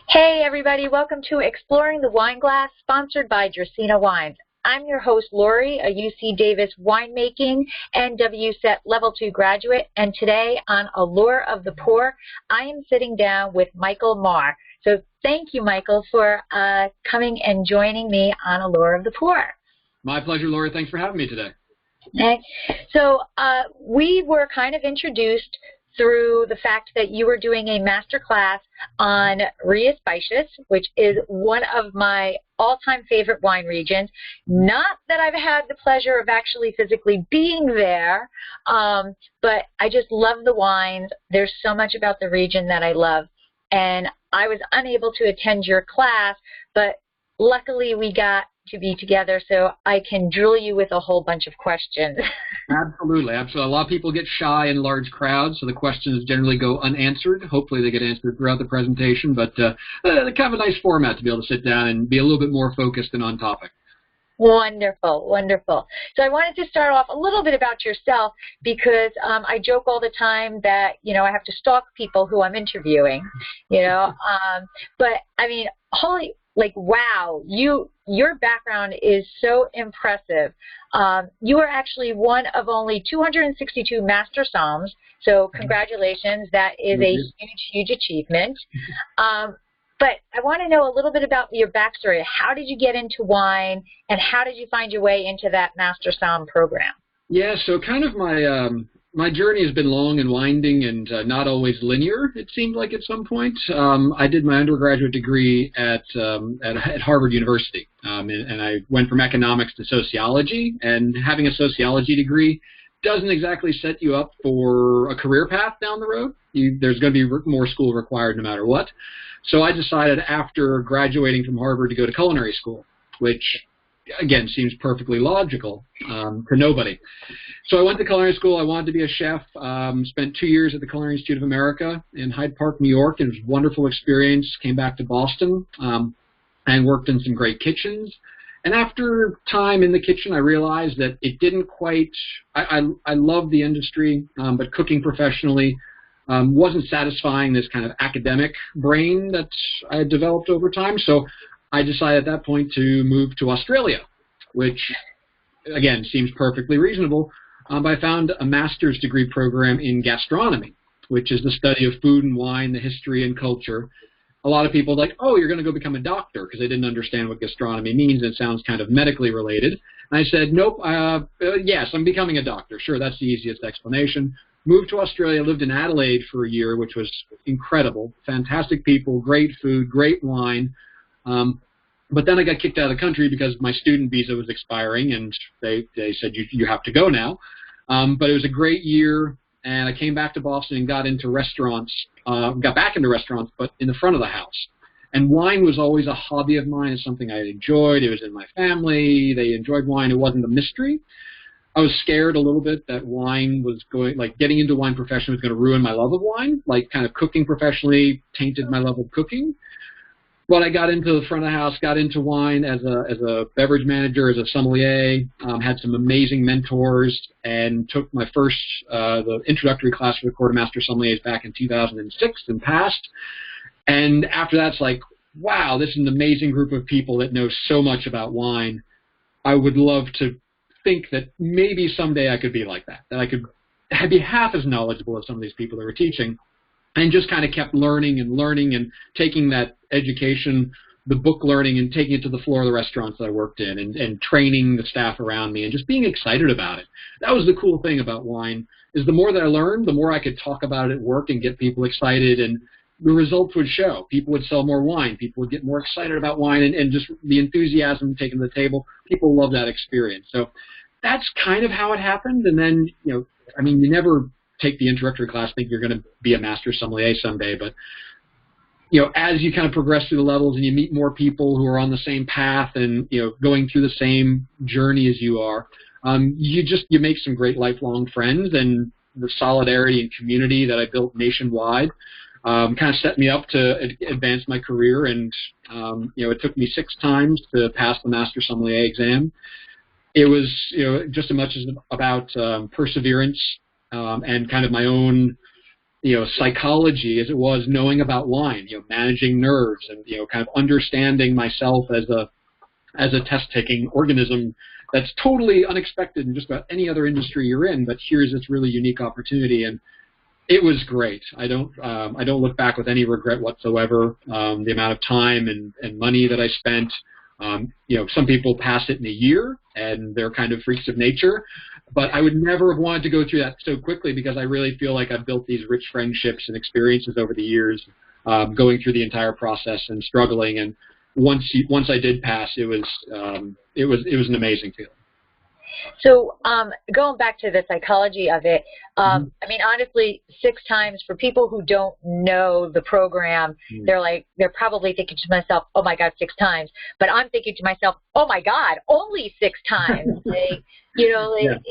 Hey everybody, welcome to Exploring the Wine Glass, sponsored by Dracaena Wines. I'm your host, Lori, a UC Davis winemaking and WSET Level 2 graduate, and today on Allure of the Poor, I am sitting down with Michael Marr. So thank you, Michael, for coming and joining me on Allure of the Poor. My pleasure, Lori. Thanks for having me today. Okay. So we were kind of introduced through the fact that you were doing a master class on Ria Spicius, which is one of my all-time favorite wine regions. Not that I've had the pleasure of actually physically being there, but I just love the wines. There's so much about the region that I love. And I was unable to attend your class, but luckily we got to be together so I can drill you with a whole bunch of questions. Absolutely, absolutely. A lot of people get shy in large crowds, so the questions generally go unanswered. Hopefully they get answered throughout the presentation, but kind of a nice format to be able to sit down and be a little bit more focused and on topic. Wonderful, wonderful. So I wanted to start off a little bit about yourself because I joke all the time that, I have to stalk people who I'm interviewing, but I mean, wow, your background is so impressive. You are actually one of only 262 Master Soms, so congratulations. That is a huge, huge achievement. But I want to know a little bit about your backstory. How did you get into wine, and how did you find your way into that Master Som program? Yeah, so kind of my journey has been long and winding and not always linear, it seemed like at some point. I did my undergraduate degree at Harvard University, and I went from economics to sociology, and having a sociology degree doesn't exactly set you up for a career path down the road. There's going to be more school required no matter what. So I decided after graduating from Harvard to go to culinary school, which again seems perfectly logical to nobody. So I went to culinary school. I wanted to be a chef. Spent 2 years at the Culinary Institute of America in Hyde Park, New York. It was a wonderful experience. Came back to Boston and worked in some great kitchens. And after time in the kitchen, I realized that it didn't quite, I loved the industry, but cooking professionally wasn't satisfying this kind of academic brain that I had developed over time. So I decided at that point to move to Australia, which, again, seems perfectly reasonable. But I found a master's degree program in gastronomy, which is the study of food and wine, the history and culture. A lot of people are like, oh, you're going to go become a doctor, because they didn't understand what gastronomy means. It sounds kind of medically related. And I said, nope, yes, I'm becoming a doctor. Sure, that's the easiest explanation. Moved to Australia, lived in Adelaide for a year, which was incredible. Fantastic people, great food, great wine. But then I got kicked out of the country because my student visa was expiring, and they said, you have to go now. But it was a great year, and I came back to Boston and got into restaurants, got back into restaurants, but in the front of the house. And wine was always a hobby of mine. It's something I enjoyed. It was in my family. They enjoyed wine. It wasn't a mystery. I was scared a little bit that wine was getting into wine professionally was going to ruin my love of wine, kind of cooking professionally tainted my love of cooking. But I got into the front of the house, got into wine as a beverage manager, as a sommelier, had some amazing mentors, and took my first, the introductory class for the Court of Master Sommeliers back in 2006 and passed. And after that, it's like, wow, this is an amazing group of people that know so much about wine. I would love to think that maybe someday I could be like that I could be half as knowledgeable as some of these people that were teaching. And just kind of kept learning and taking that education, the book learning, and taking it to the floor of the restaurants that I worked in, and training the staff around me and just being excited about it. That was the cool thing about wine, is the more that I learned, the more I could talk about it at work and get people excited, and the results would show. People would sell more wine. People would get more excited about wine, and just the enthusiasm taken to the table. People love that experience. So that's kind of how it happened. And then, you never take the introductory class, think you're going to be a master sommelier someday, but as you kind of progress through the levels and you meet more people who are on the same path and going through the same journey as you are, you make some great lifelong friends, and the solidarity and community that I built nationwide kind of set me up to advance my career. And it took me 6 times to pass the master sommelier exam. It was just as much as about perseverance. And kind of my own psychology as it was knowing about wine, managing nerves and, kind of understanding myself as a test-taking organism that's totally unexpected in just about any other industry you're in, but here's this really unique opportunity, and it was great. I don't look back with any regret whatsoever. The amount of time and money that I spent. Some people pass it in a year, and they're kind of freaks of nature. But I would never have wanted to go through that so quickly because I really feel like I've built these rich friendships and experiences over the years, going through the entire process and struggling. And once I did pass, it was an amazing feeling. So going back to the psychology of it, I mean, honestly, 6 times, for people who don't know the program, they're probably thinking to myself, oh my God, 6 times. But I'm thinking to myself, oh my God, only 6 times. It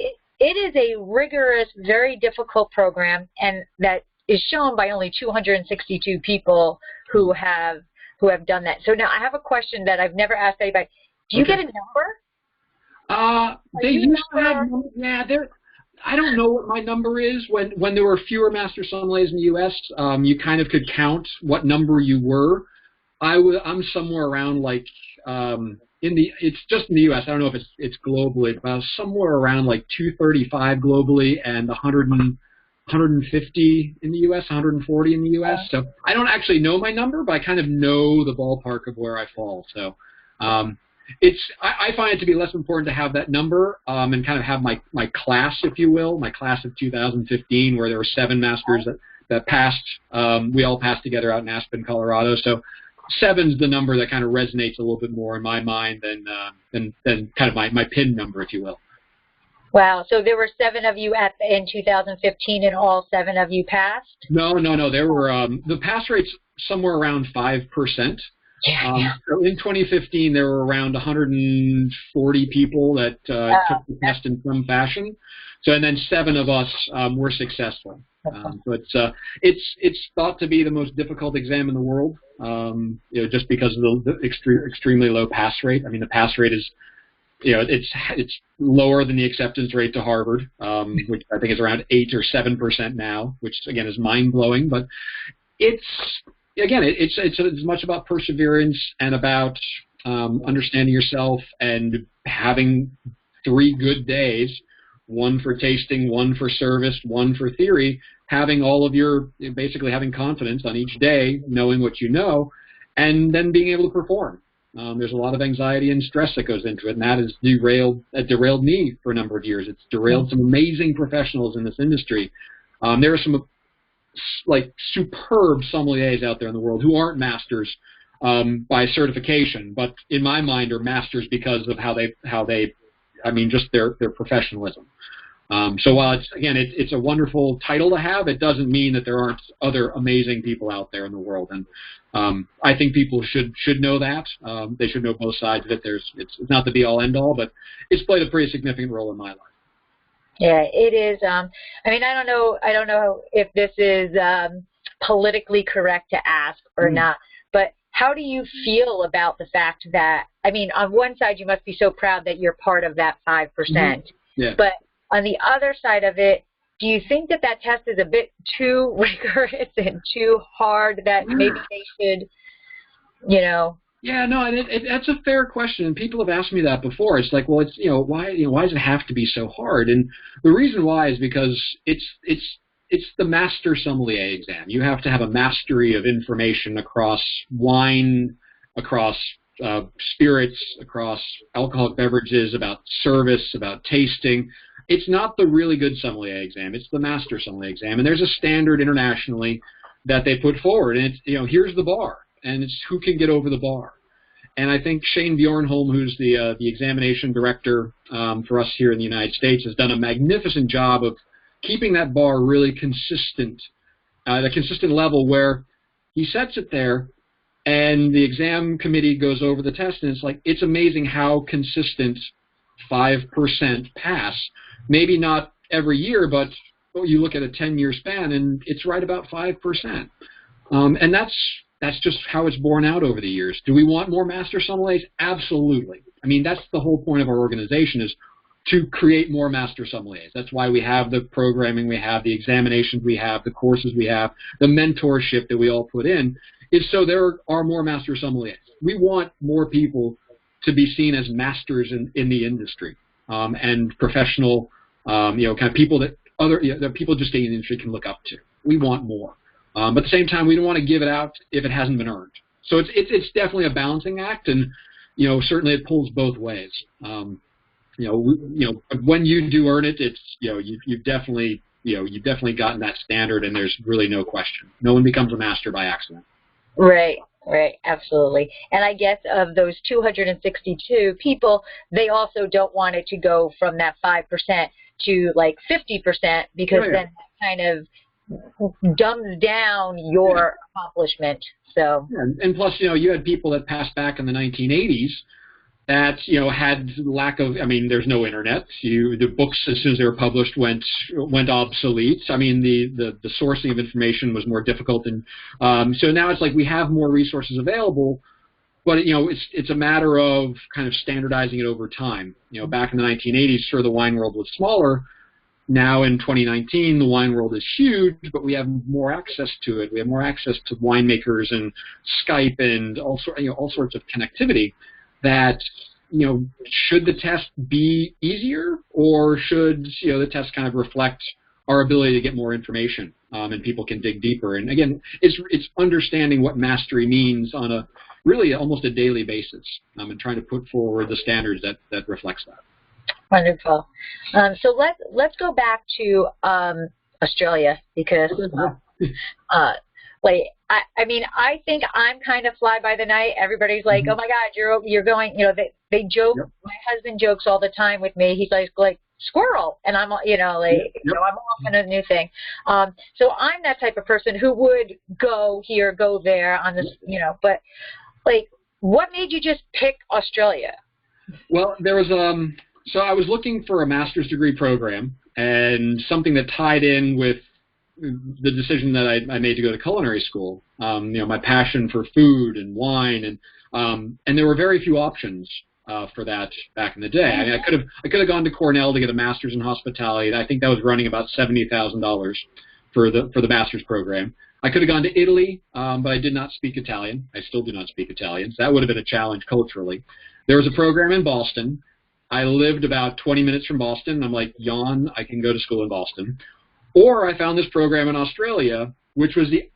is a rigorous, very difficult program, and that is shown by only 262 people who have done that. So now I have a question that I've never asked anybody. Do you get a number? They used to have, I don't know what my number is. When there were fewer master sommeliers in the U.S., you kind of could count what number you were. I'm somewhere around like it's just in the U.S. I don't know if it's globally, but I was somewhere around like 235 globally and 150 in the U.S., 140 in the U.S. So I don't actually know my number, but I kind of know the ballpark of where I fall. So. I find it to be less important to have that number and kind of have my class, if you will, my class of 2015, where there were 7 masters that passed. We all passed together out in Aspen, Colorado. So 7's the number that kind of resonates a little bit more in my mind than kind of my pin number, if you will. Wow. So there were 7 of you in 2015, and all 7 of you passed? No. There were the pass rate's somewhere around 5%. So in 2015, there were around 140 people that took the test in some fashion. So, and then 7 of us were successful. So it's thought to be the most difficult exam in the world, just because of the extremely low pass rate. I mean, the pass rate is, it's lower than the acceptance rate to Harvard, which I think is around 8 or 7% now, which again is mind blowing. But it's as much about perseverance and about understanding yourself and having 3 good days, 1 for tasting, 1 for service, 1 for theory, having basically having confidence on each day, knowing what you know, and then being able to perform. There's a lot of anxiety and stress that goes into it, and that has derailed me for a number of years. It's derailed some amazing professionals in this industry. There are some like superb sommeliers out there in the world who aren't masters by certification, but in my mind are masters because of how they just their professionalism. So while it's a wonderful title to have, it doesn't mean that there aren't other amazing people out there in the world. And I think people should know that. They should know both sides of it. It's not the be all end all, but it's played a pretty significant role in my life. Yeah, it is. I don't know if this is politically correct to ask or not, but how do you feel about the fact that, on one side you must be so proud that you're part of that 5%, but on the other side of it, do you think that test is a bit too rigorous and too hard that maybe they should, Yeah, no, that's a fair question, and people have asked me that before. It's like, well, it's why does it have to be so hard? And the reason why is because it's the master sommelier exam. You have to have a mastery of information across wine, across spirits, across alcoholic beverages, about service, about tasting. It's not the really good sommelier exam. It's the master sommelier exam, and there's a standard internationally that they put forward, and it's here's the bar. And it's who can get over the bar. And I think Shane Bjornholm, who's the examination director for us here in the United States, has done a magnificent job of keeping that bar really consistent, at a consistent level where he sets it there and the exam committee goes over the test, and it's amazing how consistent 5% pass. Maybe not every year, but you look at a 10-year span and it's right about 5%. And that's just how it's borne out over the years. Do we want more master sommeliers? Absolutely. That's the whole point of our organization is to create more master sommeliers. That's why we have the programming we have, the examinations we have, the courses we have, the mentorship that we all put in, is so there are more master sommeliers. We want more people to be seen as masters in the industry, and professional, kind of people that that people just in the industry can look up to. We want more. But at the same time, we don't want to give it out if it hasn't been earned. So it's definitely a balancing act, and certainly it pulls both ways. When you do earn it, it's you've definitely gotten that standard, and there's really no question. No one becomes a master by accident. Right, absolutely. And I guess of those 262 people, they also don't want it to go from that 5% to like 50%, because then that kind of dumbs down your accomplishment. So and plus, you had people that passed back in the 1980s that had lack of. I mean, there's no internet. The books, as soon as they were published, went obsolete. I mean, the sourcing of information was more difficult, and so now it's like we have more resources available, but it's a matter of kind of standardizing it over time. Back in the 1980s, sure, the wine world was smaller. Now in 2019, the wine world is huge, but we have more access to it. We have more access to winemakers and Skype and all sorts of connectivity. That should the test be easier, or should the test kind of reflect our ability to get more information, and people can dig deeper? And again, it's understanding what mastery means on a really almost a daily basis, and trying to put forward the standards that reflects that. Wonderful. So let's go back to Australia, because I think I'm kind of fly by the night. Everybody's like, oh my God, you're going. They joke. Yep. My husband jokes all the time with me. He's like squirrel, and I'm I'm off on a new thing. So I'm that type of person who would go here, go there on this, But what made you just pick Australia? Well, there was So I was looking for a master's degree program and something that tied in with the decision that I made to go to culinary school. My passion for food and wine, and there were very few options for that back in the day. I mean, I could have gone to Cornell to get a master's in hospitality, and I think that was running about $70,000 for the master's program. I could have gone to Italy, but I did not speak Italian. I still do not speak Italian, so that would have been a challenge culturally. There was a program in Boston. I lived about 20 minutes from Boston, and I'm like, yawn, I can go to school in Boston. Or I found this program in Australia, which was the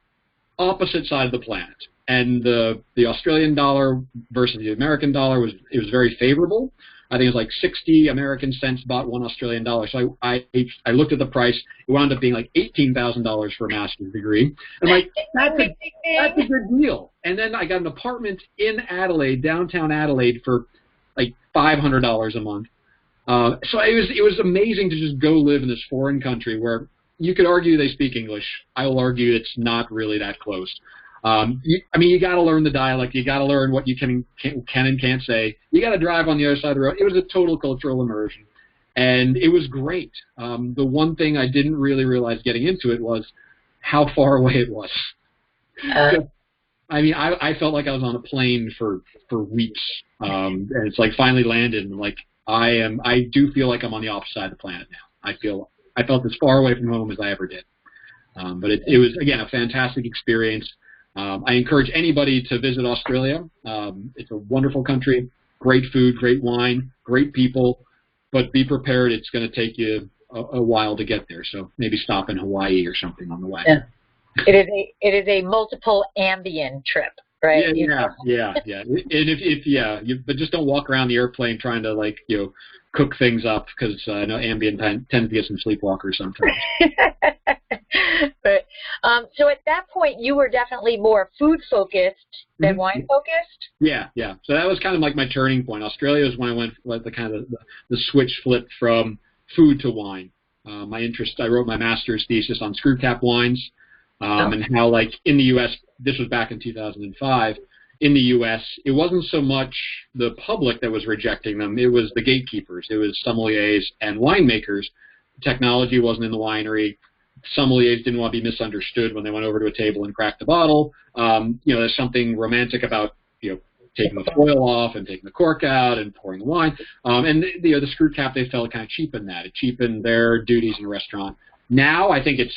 opposite side of the planet. And the Australian dollar versus the American dollar was very favorable. I think it was like 60 American cents bought one Australian dollar. So I looked at the price. It wound up being like $18,000 for a master's degree. And I'm like, that's a good deal. And then I got an apartment in Adelaide, downtown Adelaide, for like $500 a month. So it was amazing to just go live in this foreign country where you could argue they speak English. I will argue it's not really that close. You got to learn the dialect. You got to learn what you can and can't say. You got to drive on the other side of the road. It was a total cultural immersion, and it was great. The one thing I didn't really realize getting into it was how far away it was. I felt like I was on a plane for weeks, and it's like finally landed, and like I do feel like I'm on the opposite side of the planet now. I felt as far away from home as I ever did. But it was, again, a fantastic experience. I encourage anybody to visit Australia. It's a wonderful country, great food, great wine, great people, but be prepared. It's going to take you a while to get there. So maybe stop in Hawaii or something on the way. Yeah. It is a multiple ambient trip, right? Yeah. But just don't walk around the airplane trying to cook things up, because I know ambient tends to get some sleepwalkers sometimes. But so at that point, you were definitely more food focused than wine focused. Yeah. So that was kind of like my turning point. Australia was when I went the switch flipped from food to wine. My interest. I wrote my master's thesis on screw cap wines, and how in the U.S. this was back in 2005. In the U.S., it wasn't so much the public that was rejecting them. It was the gatekeepers. It was sommeliers and winemakers. Technology wasn't in the winery. Sommeliers didn't want to be misunderstood when they went over to a table and cracked a bottle. There's something romantic about taking the foil off and taking the cork out and pouring the wine. And the screw cap, they felt kind of cheapened that. It cheapened their duties in a restaurant. Now I think it's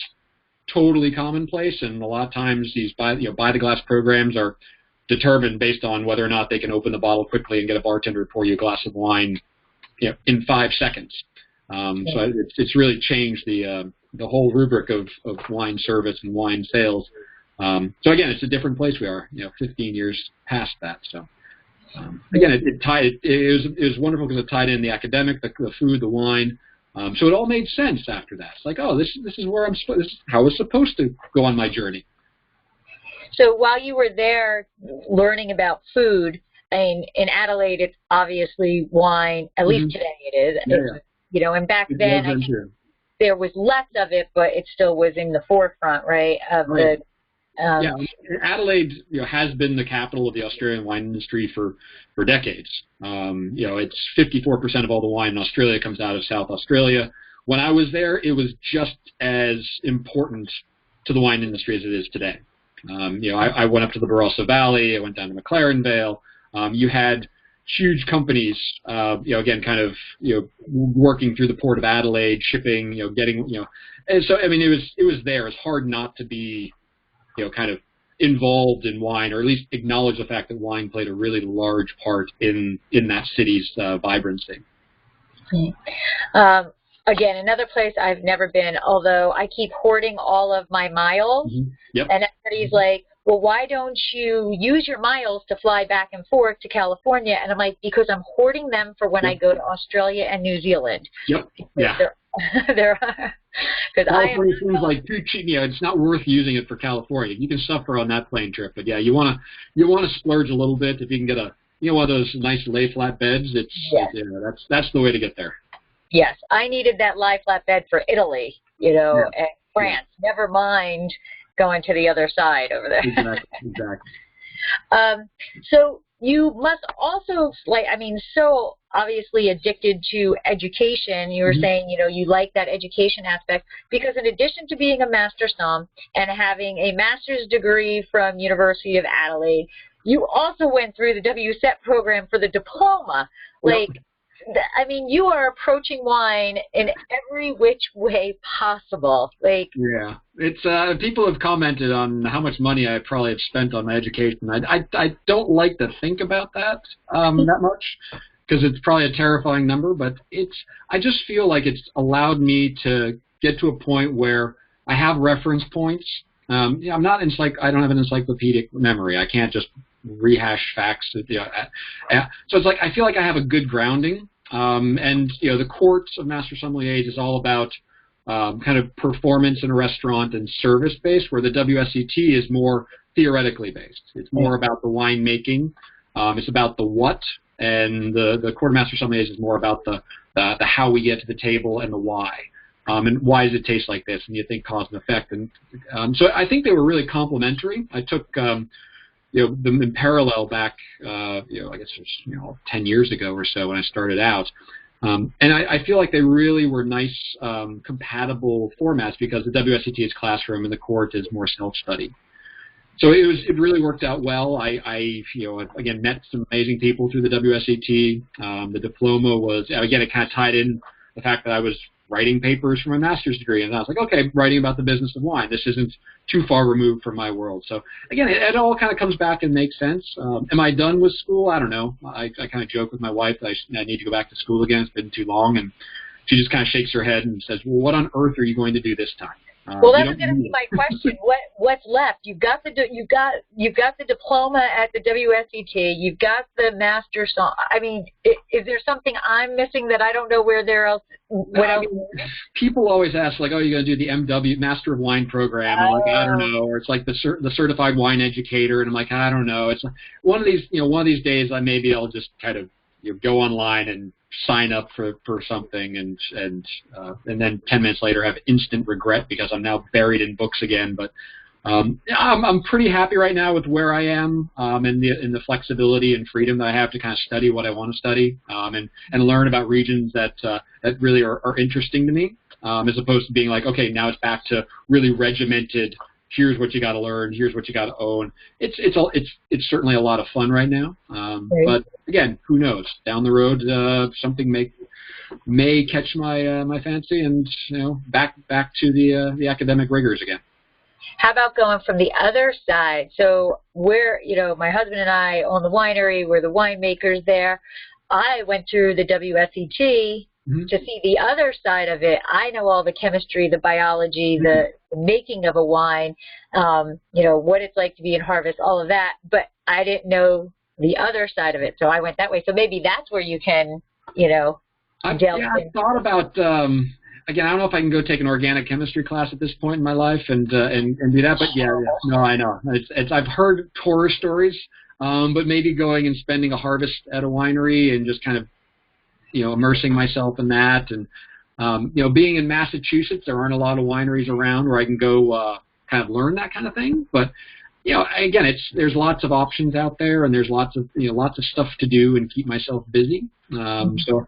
totally commonplace, and a lot of times these by the glass programs are determined based on whether or not they can open the bottle quickly and get a bartender to pour you a glass of wine, in 5 seconds. So it's really changed the whole rubric of wine service and wine sales. So again, it's a different place we are, 15 years past that. So again, it was wonderful because it tied in the academic, the food, the wine. So it all made sense after that. It's like, oh, this is where this is how I was supposed to go on my journey. So while you were there learning about food, in Adelaide, it's obviously wine. At least today it is. Yeah. And back then I think there was less of it, but it still was in the forefront, right? Adelaide, has been the capital of the Australian wine industry for decades. It's 54% of all the wine in Australia comes out of South Australia. When I was there, it was just as important to the wine industry as it is today. I went up to the Barossa Valley. I went down to McLaren Vale. You had huge companies, again, kind of, working through the port of Adelaide, shipping, getting, and so, I mean, it was there. It's hard not to be, kind of involved in wine, or at least acknowledge the fact that wine played a really large part in that city's vibrancy. Again, another place I've never been, although I keep hoarding all of my miles, Yep. And everybody's like, well, why don't you use your miles to fly back and forth to California? And I'm like, because I'm hoarding them for when I go to Australia and New Zealand. Yep. Yeah. California seems like too cheap. It's not worth using it for California. You can suffer on that plane trip, but you want to splurge a little bit if you can get one of those nice lay flat beds. That's the way to get there. Yes, I needed that lie flat bed for Italy, and France. Yeah. Never mind going to the other side over there. Exactly. So you must also, so obviously addicted to education. You were saying, you like that education aspect, because in addition to being a master somm and having a master's degree from University of Adelaide, you also went through the WSET program for the diploma. You are approaching wine in every which way possible. It's people have commented on how much money I probably have spent on my education. I don't like to think about that that much, because it's probably a terrifying number. But I just feel like it's allowed me to get to a point where I have reference points. I don't have an encyclopedic memory. I can't just rehash facts. So it's like I feel like I have a good grounding. And the course of Master Sommeliers is all about kind of performance in a restaurant and service based, where the WSET is more theoretically based. It's more about the wine making. It's about the what, and the Court of Master Sommeliers is more about the how we get to the table and the why. And why does it taste like this? And you think cause and effect. And so I think they were really complementary. I took them in parallel back, I guess it was, 10 years ago or so when I started out. And I feel like they really were nice, compatible formats, because the WSET is classroom and the court is more self-study. So it really worked out well. I again, met some amazing people through the WSET. The diploma was, again, it kind of tied in the fact that I was writing papers for my master's degree, and I was like, okay, writing about the business of wine. This isn't too far removed from my world. So again, it all kind of comes back and makes sense. Am I done with school? I don't know. I kind of joke with my wife that I need to go back to school again. It's been too long, and she just kind of shakes her head and says, well, what on earth are you going to do this time? Well, that was going to be my question. What's left? You've got the diploma at the WSET. You've got the master somm. Is there something I'm missing that I don't know where there else? People always ask, like, oh, you're going to do the MW Master of Wine program? I'm like, I don't know. Or it's like the certified wine educator, and I'm like, I don't know. It's like one of these days I'll just kind of go online and sign up for something, and then 10 minutes later have instant regret because I'm now buried in books again. But I'm pretty happy right now with where I am, and the flexibility and freedom that I have to kind of study what I want to study, and learn about regions that really are interesting to me, as opposed to being like, okay, now it's back to really regimented here's what you got to learn, here's what you got to own. It's certainly a lot of fun right now. But again, who knows? Down the road, something may catch my fancy, and back to the academic rigors again. How about going from the other side? So we're, my husband and I own the winery. We're the winemakers there. I went through the WSET to see the other side of it. I know all the chemistry, the biology, the making of a wine, what it's like to be in harvest, all of that. But I didn't know the other side of it, so I went that way. So maybe that's where you can, delve in. I thought about. Again, I don't know if I can go take an organic chemistry class at this point in my life and do that, but no, I know. I've heard horror stories, but maybe going and spending a harvest at a winery and just kind of, immersing myself in that, and being in Massachusetts, there aren't a lot of wineries around where I can go kind of learn that kind of thing. But again, there's lots of options out there, and there's lots of stuff to do and keep myself busy. So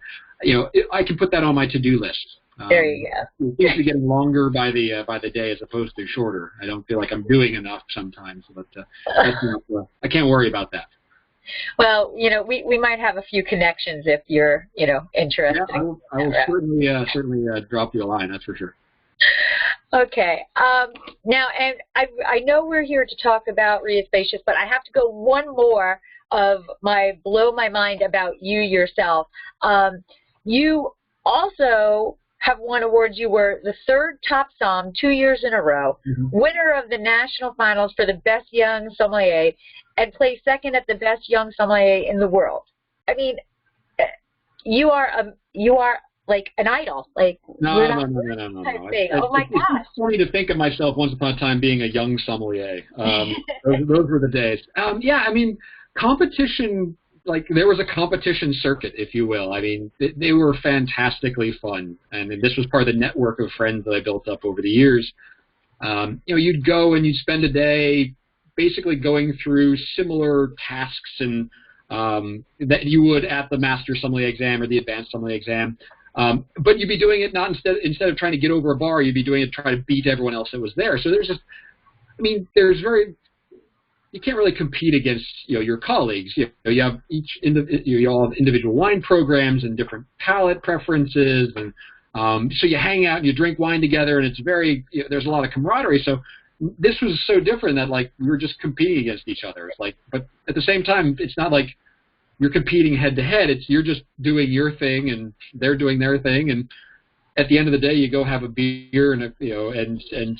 I can put that on my to-do list. There you go. It seems to be getting longer by the day as opposed to shorter. I don't feel like I'm doing enough sometimes, but I can't worry about that. Well, we might have a few connections if you're, interested. Yeah, I will certainly drop you a line. That's for sure. Okay. Now, and I know we're here to talk about Ria Spacious, but I have to go one more of blow my mind about you yourself. You also have won awards. You were the third top somm 2 years in a row, winner of the national finals for the best young sommelier, and placed second at the best young sommelier in the world. I mean, you are like an idol. Like no. Oh my gosh! It's funny to think of myself once upon a time being a young sommelier. Those were the days. I mean, competition. Like, there was a competition circuit, if you will. I mean, they were fantastically fun, and this was part of the network of friends that I built up over the years. You'd go and you'd spend a day basically going through similar tasks and that you would at the Master Sommelier exam or the Advanced Sommelier exam, but you'd be doing it not instead of trying to get over a bar, you'd be doing it to try to beat everyone else that was there. So you can't really compete against your colleagues. You have you all have individual wine programs and different palate preferences, and so you hang out and you drink wine together, and it's there's a lot of camaraderie. So this was so different that we were just competing against each other. It's but at the same time, it's not like you're competing head to head. You're just doing your thing and they're doing their thing, and at the end of the day, you go have a beer and and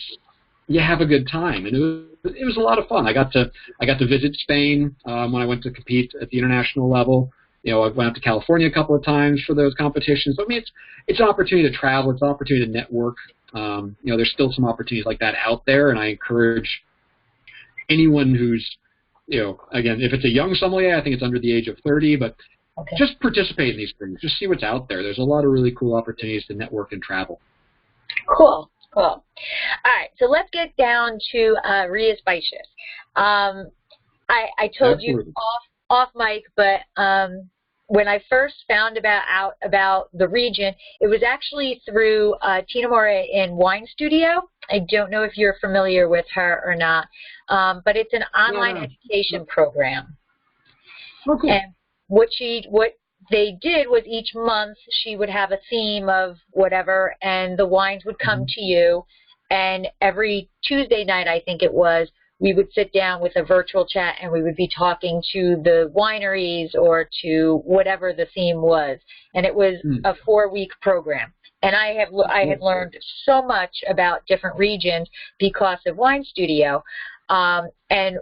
you have a good time, and it was a lot of fun. I got to visit Spain when I went to compete at the international level. I went out to California a couple of times for those competitions. I mean, it's an opportunity to travel. It's an opportunity to network. There's still some opportunities like that out there, and I encourage anyone who's, again, if it's a young sommelier, I think it's under the age of 30, but just participate in these things. Just see what's out there. There's a lot of really cool opportunities to network and travel. Cool. All right, so let's get down to Ria Spacious. I told Absolutely. You off mic, but when I first found out about the region, it was actually through Tina Moret in Wine Studio. I don't know if you're familiar with her or not, but it's an online education program. Oh, cool. And what they did was each month she would have a theme of whatever, and the wines would come to you, and every Tuesday night, I think it was, we would sit down with a virtual chat and we would be talking to the wineries or to whatever the theme was, and it was a 4-week program. And I had learned so much about different regions because of Wine Studio. And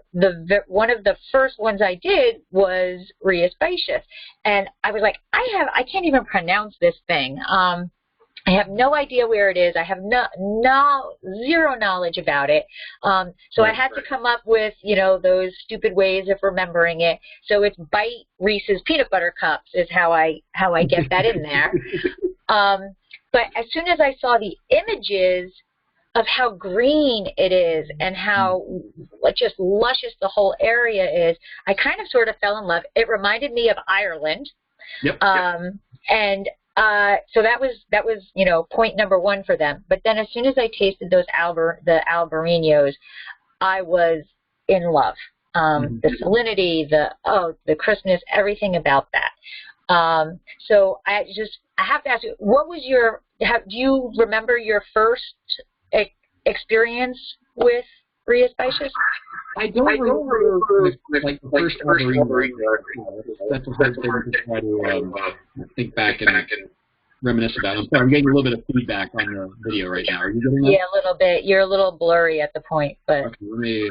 one of the first ones I did was Ria Spacious, and I was like, I can't even pronounce this thing. I have no idea where it is. I have zero knowledge about it. So I had to come up with, those stupid ways of remembering it. So it's Bite Reese's Peanut Butter Cups is how I get that in there. But as soon as I saw the images of how green it is and how just luscious the whole area is, I kind of sort of fell in love. It reminded me of Ireland. Yep. And So that was point number one for them. But then as soon as I tasted the Albareños, I was in love. The salinity, the crispness, everything about that. So I have to ask you, do you remember your first experience with Ria Spices? I don't remember the first Albareño. That's the first thing to try to think back and reminisce about. I'm sorry, I'm getting a little bit of feedback on the video right now. Are you getting that? Yeah, a little bit. You're a little blurry at the point, but. Okay, let me.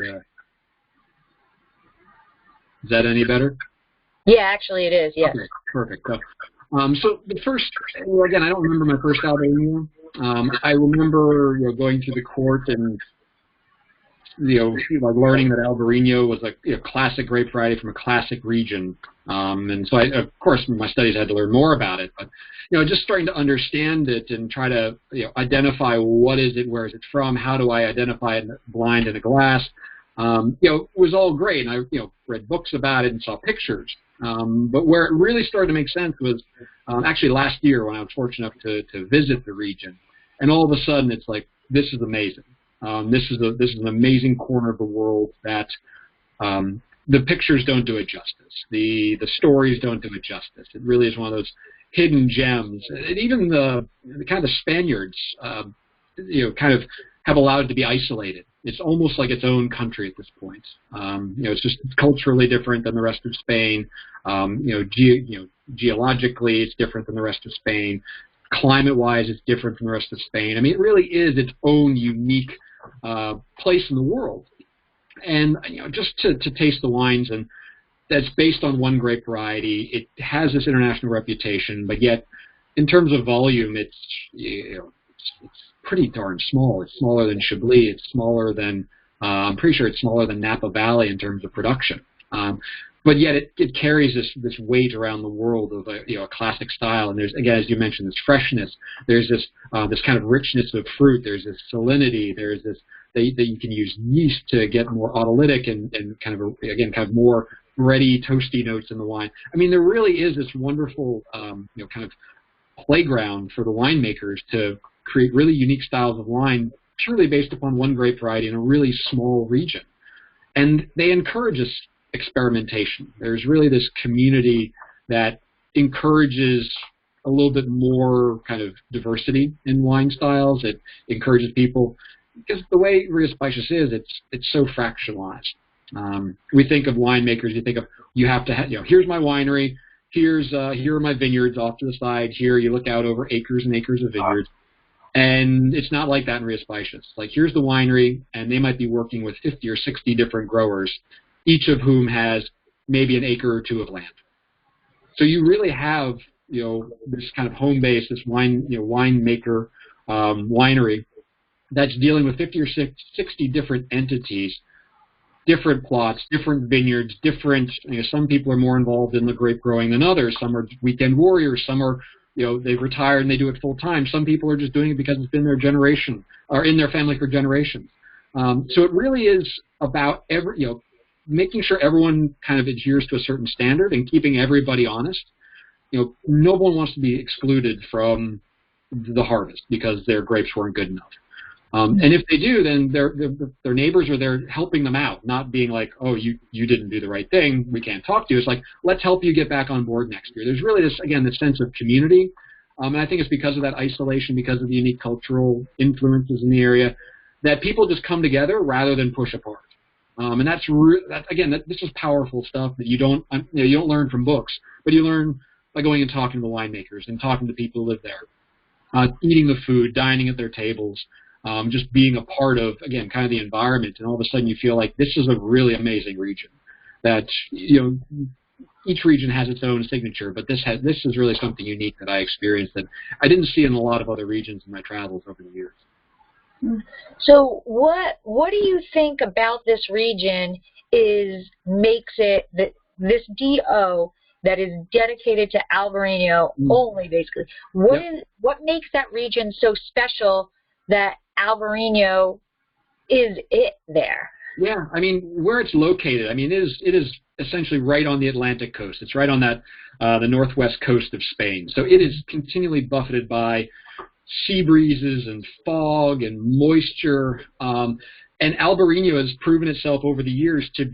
Is that any better? Yeah, actually it is. Yes. Okay, perfect. So the first, again, I don't remember my first Albareño. I remember going through the court and learning that Albareño was a classic grape variety from a classic region. And so of course, in my studies I had to learn more about it. But just starting to understand it and try to identify what is it, where is it from, how do I identify it blind in a glass, was all great. And I read books about it and saw pictures. But where it really started to make sense was actually last year when I was fortunate enough to visit the region. And all of a sudden it's like, this is amazing. This is an amazing corner of the world that the pictures don't do it justice. The stories don't do it justice. It really is one of those hidden gems. And even the kind of Spaniards, kind of have allowed it to be isolated. It's almost like its own country at this point. It's just culturally different than the rest of Spain. Geologically, it's different than the rest of Spain. Climate-wise, it's different from the rest of Spain. I mean, it really is its own unique place in the world. And just to taste the wines, and that's based on one grape variety. It has this international reputation, but yet, in terms of volume, it's pretty darn small. It's smaller than Chablis. It's smaller than I'm pretty sure it's smaller than Napa Valley in terms of production. But yet it carries this weight around the world of a classic style. And there's, again, as you mentioned, this freshness. There's this kind of richness of fruit. There's this salinity. There's this that you can use yeast to get more autolytic and kind of more bready, toasty notes in the wine. I mean, there really is this wonderful kind of playground for the winemakers to create really unique styles of wine purely based upon one grape variety in a really small region. And they encourage us experimentation. There's really this community that encourages a little bit more kind of diversity in wine styles. It encourages people, because the way Ria Spices is, it's so fractionalized. We think of winemakers, you have to have, here's my winery, here are my vineyards off to the side, here you look out over acres and acres of vineyards. And it's not like that in Ria Spices. Like, here's the winery, and they might be working with 50 or 60 different growers, each of whom has maybe an acre or two of land. So you really have, this kind of home base, this winemaker winery that's dealing with 50 or 60 different entities, different plots, different vineyards, different. Some people are more involved in the grape growing than others. Some are weekend warriors. Some are, they've retired and they do it full time. Some people are just doing it because it's been their generation or in their family for generations. So it really is about making sure everyone kind of adheres to a certain standard and keeping everybody honest. No one wants to be excluded from the harvest because their grapes weren't good enough. And if they do, then their neighbors are there helping them out, not being like, oh, you didn't do the right thing, we can't talk to you. It's like, let's help you get back on board next year. There's really this sense of community. And I think it's because of that isolation, because of the unique cultural influences in the area, that people just come together rather than push apart. And this is powerful stuff that you don't learn from books, but you learn by going and talking to the winemakers and talking to people who live there, eating the food, dining at their tables, just being a part of, again, kind of the environment. And all of a sudden you feel like this is a really amazing region that, each region has its own signature, but this is really something unique that I experienced that I didn't see in a lot of other regions in my travels over the years. So what do you think about this region makes it this DO that is dedicated to Albareño only, basically? What makes that region so special that Albareño is it there? Yeah, I mean, where it's located, I mean, it is essentially right on the Atlantic coast. It's right on that the northwest coast of Spain. So it is continually buffeted by sea breezes and fog and moisture. And Albarino has proven itself over the years to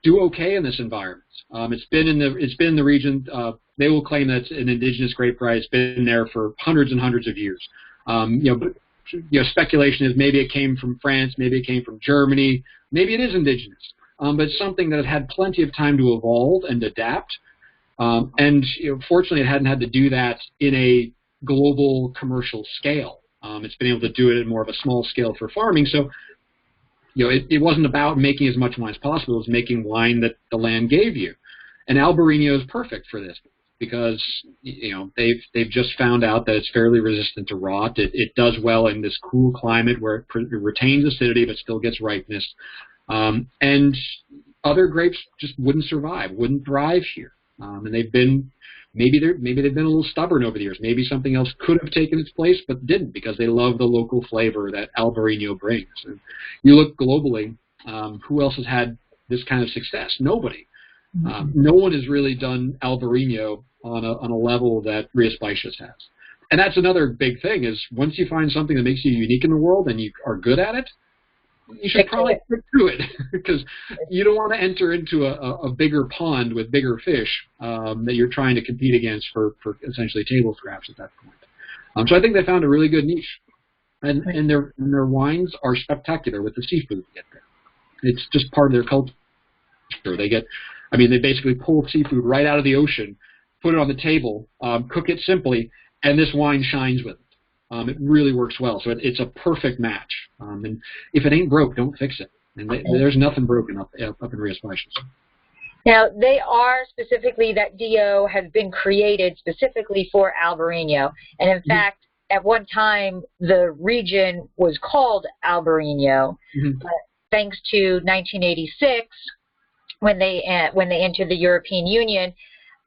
do okay in this environment. It's been in the region. They will claim that it's an indigenous grape variety. It's been there for hundreds and hundreds of years. But speculation is maybe it came from France, maybe it came from Germany, maybe it is indigenous. But it's something that had plenty of time to evolve and adapt. And fortunately, it hadn't had to do that in a global commercial scale. It's been able to do it at more of a small scale for farming. So, it wasn't about making as much wine as possible. It was making wine that the land gave you. And Albarino is perfect for this because, they've just found out that it's fairly resistant to rot. It does well in this cool climate where it retains acidity but still gets ripeness. And other grapes just wouldn't survive, wouldn't thrive here. And they've been maybe they've been a little stubborn over the years. Maybe something else could have taken its place, but didn't because they love the local flavor that Albarino brings. And you look globally, who else has had this kind of success? Nobody. No one has really done Albarino on a level that Rías Baixas has. And that's another big thing is once you find something that makes you unique in the world and you are good at it, you should probably stick to it because you don't want to enter into a bigger pond with bigger fish that you're trying to compete against for essentially table scraps at that point. So I think they found a really good niche, and their wines are spectacular with the seafood they get there. It's just part of their culture. They basically pull seafood right out of the ocean, put it on the table, cook it simply, and this wine shines with it. It really works well. So it's a perfect match. And if it ain't broke, don't fix it. And there's nothing broken up in Rías Baixas. Now, they are specifically, that DO has been created specifically for Albarino. And in fact, at one time, the region was called Albarino. But thanks to 1986, when they entered the European Union,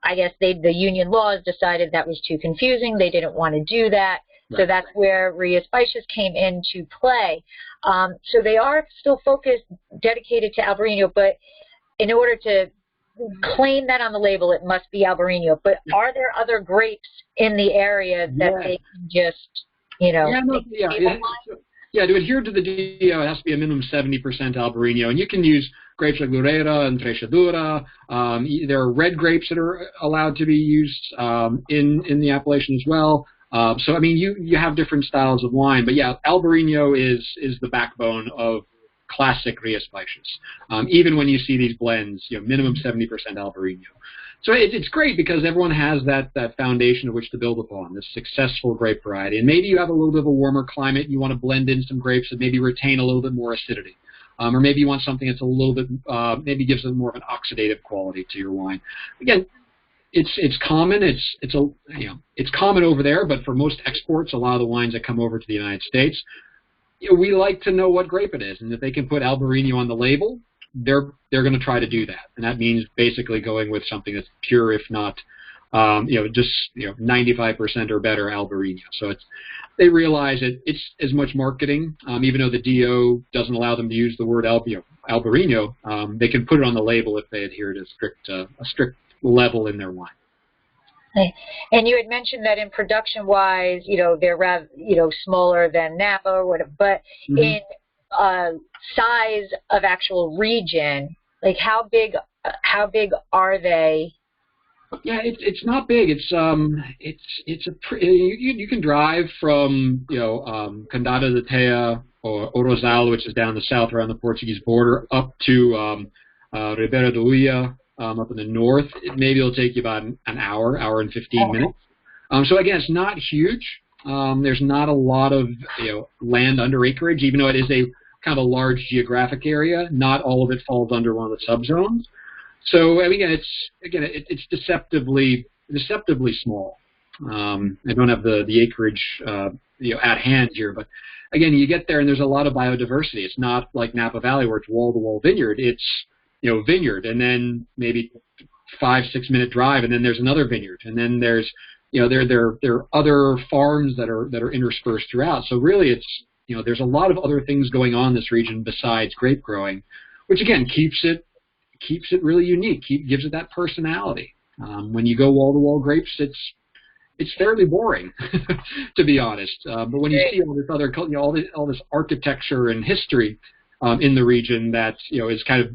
I guess the union laws decided that was too confusing. They didn't want to do that. So that's where Rías Baixas came into play. So they are still dedicated to Albarino, but in order to claim that on the label, it must be Albarino. But are there other grapes in the area that they can just, to adhere to the DO, it has to be a minimum 70% Albarino. And you can use grapes like Lurera and Treixadura. There are red grapes that are allowed to be used in the appellation as well. You have different styles of wine, but Albarino is the backbone of classic Rías Baixas. Even when you see these blends, minimum 70% Albarino. So it's great because everyone has that foundation of which to build upon, this successful grape variety. And maybe you have a little bit of a warmer climate, you want to blend in some grapes that maybe retain a little bit more acidity. Or maybe you want something that's a little bit, maybe gives them more of an oxidative quality to your wine. Again, it's common. It's common over there, but for most exports, a lot of the wines that come over to the United States, we like to know what grape it is, and if they can put Albarino on the label, they're going to try to do that, and that means basically going with something that's pure, if not, 95% or better Albarino. So they realize it's as much marketing, even though the DO doesn't allow them to use the word Albarino, they can put it on the label if they adhere to a strict level in their wine. And you had mentioned that in production-wise, they're rather, smaller than Napa or whatever, but in size of actual region, like how big are they? Yeah, it's not big. You can drive from Condado de Tea or Rosal, which is down the south around the Portuguese border, up to Ribeira do Uia. Up in the north, maybe it'll take you about an hour and 15 minutes. So again, it's not huge. There's not a lot of land under acreage, even though it is a kind of a large geographic area. Not all of it falls under one of the subzones. So it's deceptively small. I don't have the acreage at hand here, but again, you get there and there's a lot of biodiversity. It's not like Napa Valley where it's wall-to-wall vineyard. It's vineyard, and then maybe 5-6 minute drive, and then there's another vineyard, and then there's there are other farms that are interspersed throughout. So really, it's there's a lot of other things going on in this region besides grape growing, which again keeps it keeps it really unique, gives it that personality. When you go wall-to-wall grapes, it's fairly boring, to be honest. But when you see all this other, all this architecture and history in the region that is kind of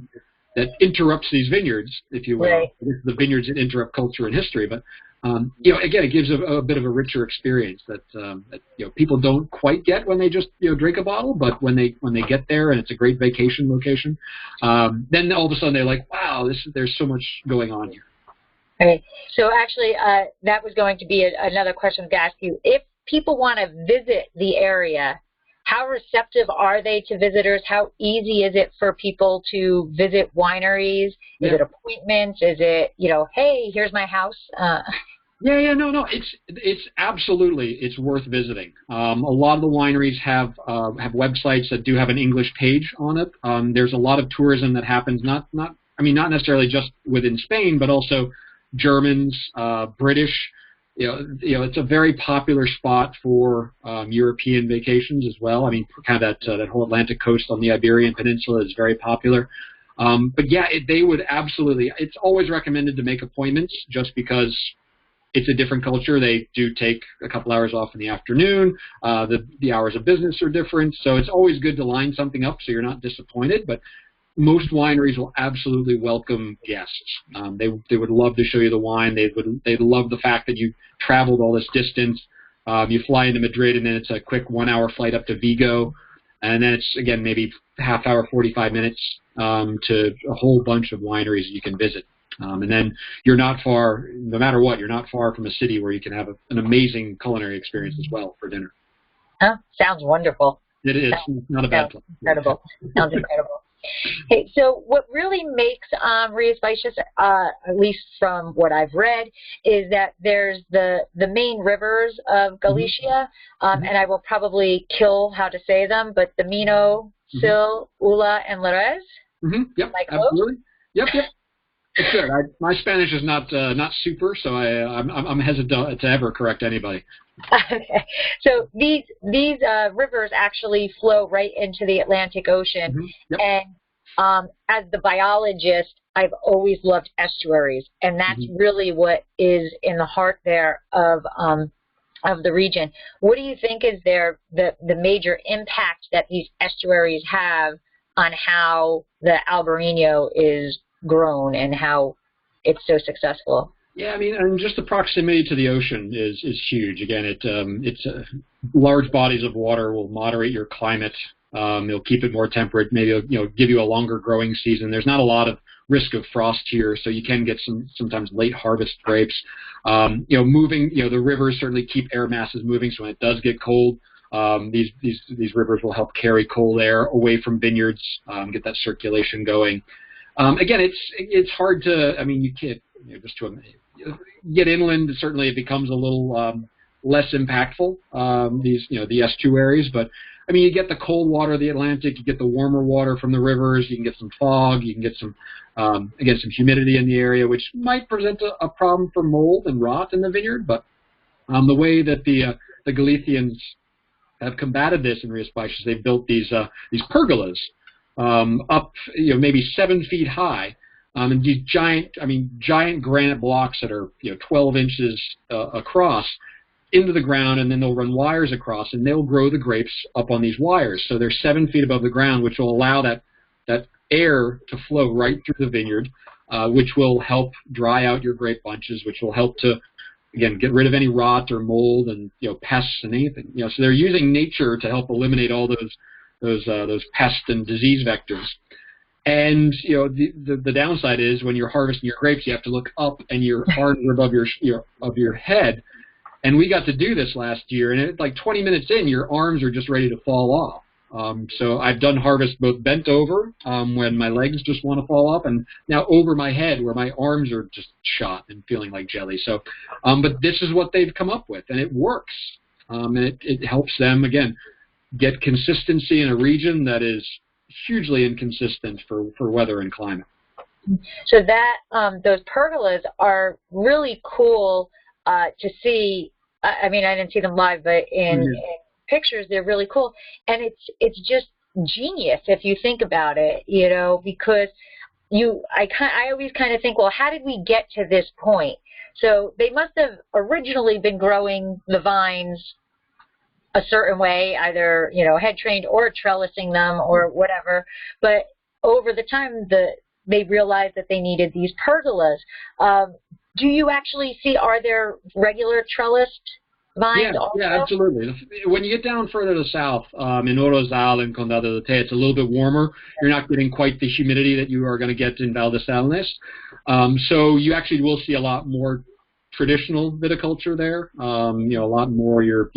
that interrupts these vineyards, if you will. Right. The vineyards that interrupt culture and history, but again, it gives a bit of a richer experience that people don't quite get when they just drink a bottle, but when they get there and it's a great vacation location, then all of a sudden they're like, wow, there's so much going on here. Okay, so actually, that was going to be another question to ask you. If people want to visit the area, how receptive are they to visitors? How easy is it for people to visit wineries? Is it appointments? Is it, hey, here's my house? No. It's absolutely, it's worth visiting. A lot of the wineries have websites that do have an English page on it. There's a lot of tourism that happens, not necessarily just within Spain, but also Germans, British. It's a very popular spot for European vacations as well. I mean, kind of that whole Atlantic coast on the Iberian Peninsula is very popular. But they would absolutely. It's always recommended to make appointments, just because it's a different culture. They do take a couple hours off in the afternoon. The hours of business are different, so it's always good to line something up so you're not disappointed. But most wineries will absolutely welcome guests. They would love to show you the wine. They'd love the fact that you traveled all this distance. You fly into Madrid, and then it's a quick 1 hour flight up to Vigo, and then it's again maybe half hour, 45 minutes to a whole bunch of wineries you can visit. And then you're not far, no matter what, you're not far from a city where you can have an amazing culinary experience as well for dinner. Oh, sounds wonderful. It is. It's not a bad place. Incredible. Sounds incredible. Hey, so what really makes Rías Baixas, at least from what I've read, is that there's the main rivers of Galicia, and I will probably kill how to say them, but the Minho, Sil, Ula, and Larez. Yep, absolutely. Yep. It's good. My Spanish is not super, so I'm hesitant to ever correct anybody. Okay, so these rivers actually flow right into the Atlantic Ocean, and as the biologist, I've always loved estuaries, and that's really what is in the heart there of the region. What do you think is the major impact that these estuaries have on how the Albarino is grown and how it's so successful? Yeah, I mean, and just the proximity to the ocean is huge. Again, it's large bodies of water will moderate your climate. It'll keep it more temperate. Maybe it'll, give you a longer growing season. There's not a lot of risk of frost here, so you can get sometimes late harvest grapes. Moving, the rivers certainly keep air masses moving. So when it does get cold, these rivers will help carry cold air away from vineyards, get that circulation going. Again, it's hard to. I mean, you can't just to get inland. Certainly, it becomes a little less impactful. The estuaries, but I mean, you get the cold water of the Atlantic, you get the warmer water from the rivers, you can get some fog, you can get some some humidity in the area, which might present a problem for mold and rot in the vineyard. But the way that the Galicians have combated this in Rías Baixas, they've built these pergolas up, maybe 7 feet high, and these giant granite blocks that are 12 inches across into the ground, and then they'll run wires across, and they'll grow the grapes up on these wires. So they're 7 feet above the ground, which will allow that air to flow right through the vineyard, which will help dry out your grape bunches, which will help to, again, get rid of any rot or mold and pests and anything. So they're using nature to help eliminate all those pests and disease vectors. And the downside is when you're harvesting your grapes, you have to look up, and your arms are above your head. And we got to do this last year, and like 20 minutes in, your arms are just ready to fall off. So I've done harvest both bent over when my legs just want to fall off, and now over my head where my arms are just shot and feeling like jelly. So, but this is what they've come up with, and it works. And it helps them, again, get consistency in a region that is hugely inconsistent for weather and climate. So that those pergolas are really cool to see. I mean, I didn't see them live, but in pictures, they're really cool. And it's just genius if you think about it, because I always kind of think, well, how did we get to this point? So they must have originally been growing the vines a certain way, either, head trained or trellising them or whatever. But over the time, they realized that they needed these pergolas. Do you actually see, are there regular trellised vines also? Yeah, absolutely. When you get down further to the south, in Orozal and Condado de Té, it's a little bit warmer. You're not getting quite the humidity that you are going to get in Val de Salnes. So you actually will see a lot more traditional viticulture there. A lot more your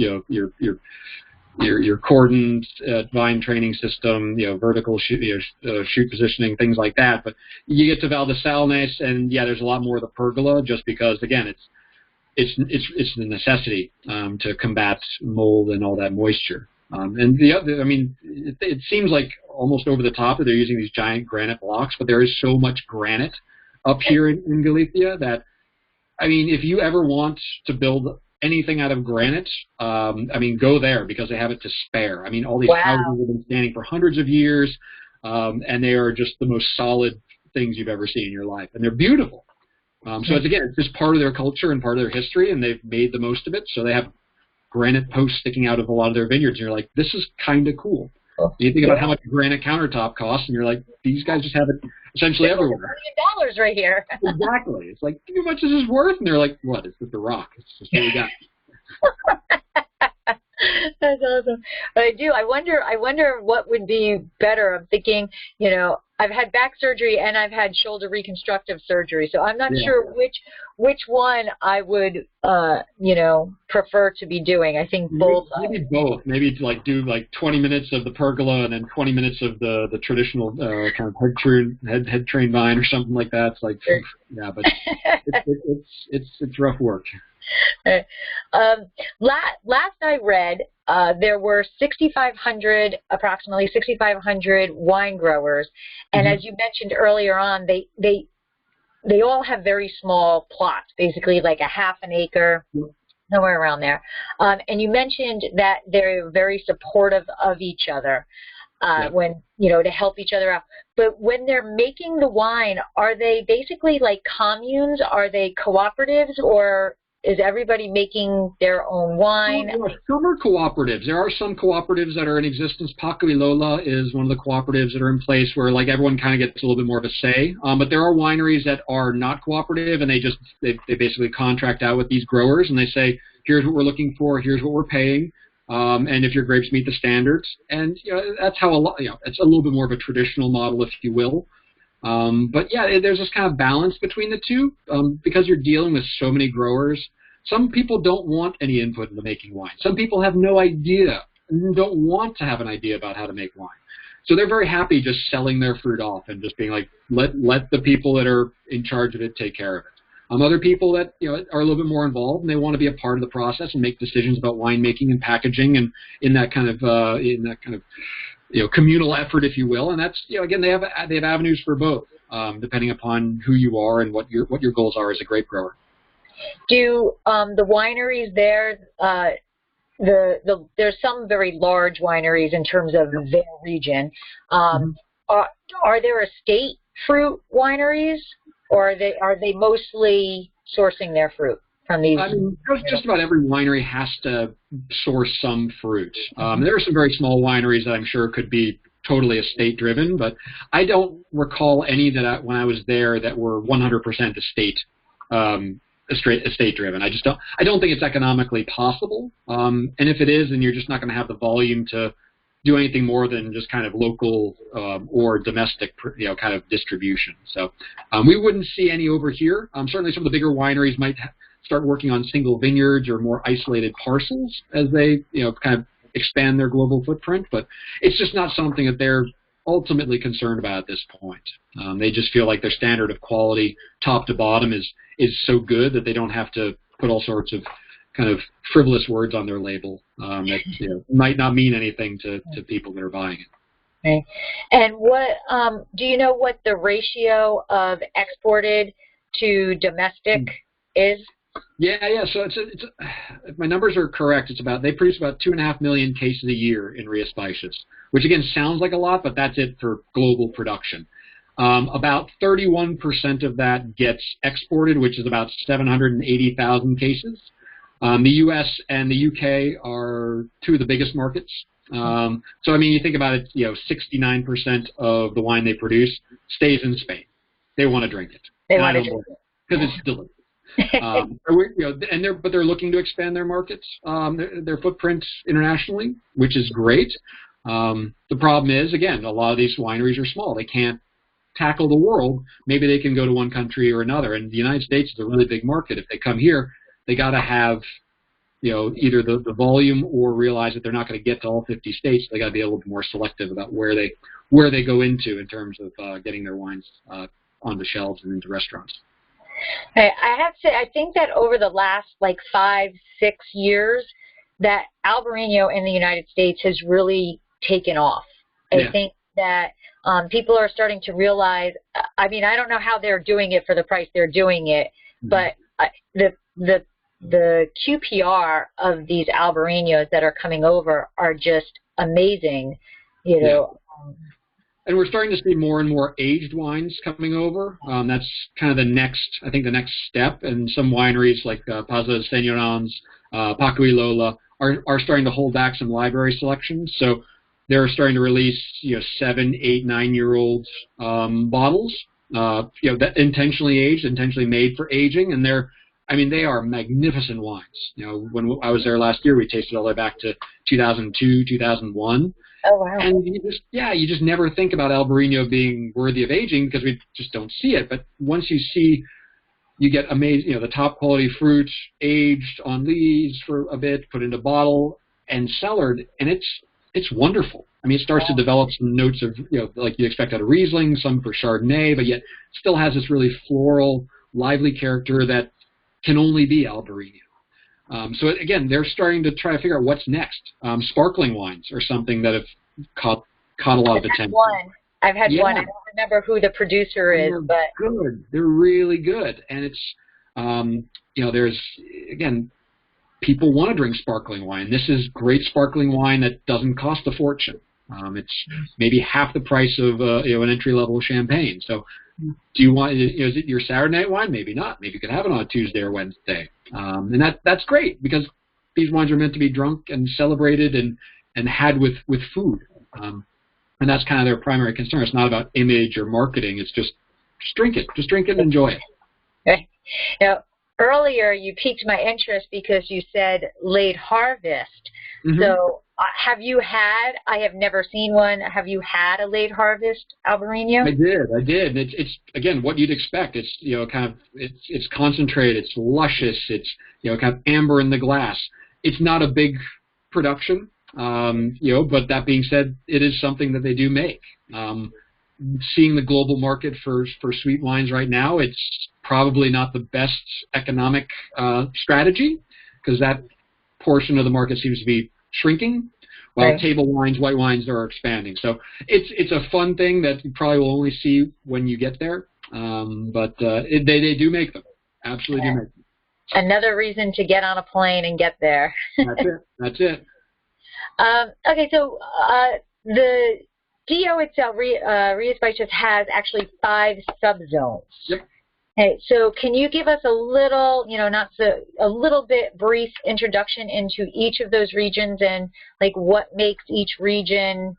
cordoned vine training system, vertical shoot positioning, things like that. But you get to Val de Salnes, and there's a lot more of the pergola, just because again it's the necessity to combat mold and all that moisture. And the other, it seems like almost over the top that they're using these giant granite blocks, but there is so much granite up here in Galicia that, if you ever want to build anything out of granite, go there, because they have it to spare. All these houses have been standing for hundreds of years, and they are just the most solid things you've ever seen in your life, and they're beautiful. So it's just part of their culture and part of their history, and they've made the most of it. So they have granite posts sticking out of a lot of their vineyards, and you're like, this is kind of cool. You think about how much a granite countertop costs, and you're like, these guys just have it essentially everywhere. $1 million right here. Exactly. It's like, how much is this worth? And they're like, what? It's just a rock. It's just what we got. That's awesome. But I wonder what would be better. I'm thinking, I've had back surgery and I've had shoulder reconstructive surgery, so I'm not sure which one I would prefer to be doing. I think both. Maybe both. Maybe do 20 minutes of the pergola and then 20 minutes of the traditional kind of head trained vine or something like that. It's like, but it's rough work. Last I read, there were approximately 6,500 wine growers, and as you mentioned earlier on, they all have very small plots, basically like a half an acre, somewhere around there. And you mentioned that they're very supportive of each other. When, to help each other out. But when they're making the wine, are they basically like communes? Are they cooperatives, or is everybody making their own wine? Some are cooperatives. There are some cooperatives that are in existence. Paco y Lola is one of the cooperatives that are in place where everyone kind of gets a little bit more of a say. But there are wineries that are not cooperative, and they basically contract out with these growers, and they say, here's what we're looking for, here's what we're paying. And if your grapes meet the standards, and that's how it's a little bit more of a traditional model, if you will. But there's this kind of balance between the two, because you're dealing with so many growers. Some people don't want any input into making wine. Some people have no idea and don't want to have an idea about how to make wine. So they're very happy just selling their fruit off and just being like, let the people that are in charge of it take care of it. Other people that are a little bit more involved, and they want to be a part of the process and make decisions about winemaking and packaging, and in that kind of communal effort, if you will. And that's again, they have avenues for both, depending upon who you are and what your goals are as a grape grower. Do the wineries there? There's some very large wineries in terms of their region. Are there estate fruit wineries? Or are they mostly sourcing their fruit from these? Just about every winery has to source some fruit. There are some very small wineries that I'm sure could be totally estate-driven, but I don't recall any that when I was there that were 100% estate-driven. I don't think it's economically possible. And if it is, then you're just not going to have the volume to do anything more than just kind of local or domestic, kind of distribution. So we wouldn't see any over here. Certainly some of the bigger wineries might start working on single vineyards or more isolated parcels as they, kind of expand their global footprint. But it's just not something that they're ultimately concerned about at this point. They just feel like their standard of quality, top to bottom, is so good that they don't have to put all sorts of kind of frivolous words on their label that might not mean anything to people that are buying it. Okay. And what do you know what the ratio of exported to domestic is? Yeah. So it's if my numbers are correct, they produce about 2.5 million cases a year in Rías Baixas, which again sounds like a lot, but that's it for global production. About 31% of that gets exported, which is about 780,000 cases. The U.S. and the U.K. are two of the biggest markets. So, I mean, you think about it, 69% of the wine they produce stays in Spain. They want to drink it. They want to drink it. Because it's delicious. But they're looking to expand their markets, their footprint internationally, which is great. The problem is, again, a lot of these wineries are small. They can't tackle the world. Maybe they can go to one country or another. And the United States is a really big market. If they come here, they got to have, either the volume or realize that they're not going to get to all 50 states. They got to be a little bit more selective about where they go into in terms of getting their wines on the shelves and into restaurants. I have to say, I think that over the last 5-6 years, that Albarino in the United States has really taken off. I think that people are starting to realize, I mean, I don't know how they're doing it for the price they're doing it, but the QPR of these Albarinos that are coming over are just amazing, And we're starting to see more and more aged wines coming over. That's kind of the next step. And some wineries like Paso de Señorans, Paco y Lola are starting to hold back some library selections. So they're starting to release 7, 8, 9-year-old bottles, that intentionally aged, intentionally made for aging, and they are magnificent wines. When I was there last year, we tasted all the way back to 2002, 2001. Oh, wow. And you just never think about Albarino being worthy of aging because we just don't see it. But once you see, you get amazing, the top quality fruit aged on lees for a bit, put into bottle and cellared, and it's wonderful. I mean, it starts to develop some notes of, like you expect out of Riesling, some for Chardonnay, but yet still has this really floral, lively character that can only be Albarino. So again, they're starting to try to figure out what's next. Sparkling wines are something that have caught a lot of attention. I've had one. I don't remember who the producer is, but good. They're really good, and it's there's again, people want to drink sparkling wine. This is great sparkling wine that doesn't cost a fortune. It's maybe half the price of an entry-level champagne. So, do you want? Is it your Saturday night wine? Maybe not. Maybe you could have it on a Tuesday or Wednesday, and that's great because these wines are meant to be drunk and celebrated and had with food, and that's kind of their primary concern. It's not about image or marketing. It's just drink it, and enjoy it. Okay. Now, earlier you piqued my interest because you said late harvest. Mm-hmm. So. I have never seen one. Have you had a late harvest Albarino? I did. It's again what you'd expect. It's it's concentrated. It's luscious. It's kind of amber in the glass. It's not a big production, but that being said, it is something that they do make. Seeing the global market for sweet wines right now, it's probably not the best economic strategy because that portion of the market seems to be shrinking, while right. Table wines, white wines are expanding. So it's a fun thing that you probably will only see when you get there. But they do make them. Absolutely do make them. Another reason to get on a plane and get there. That's it. Okay, so the DO itself, Rías Baixas, has actually 5 subzones. Yep. Hey, so can you give us a little, a little bit brief introduction into each of those regions and what makes each region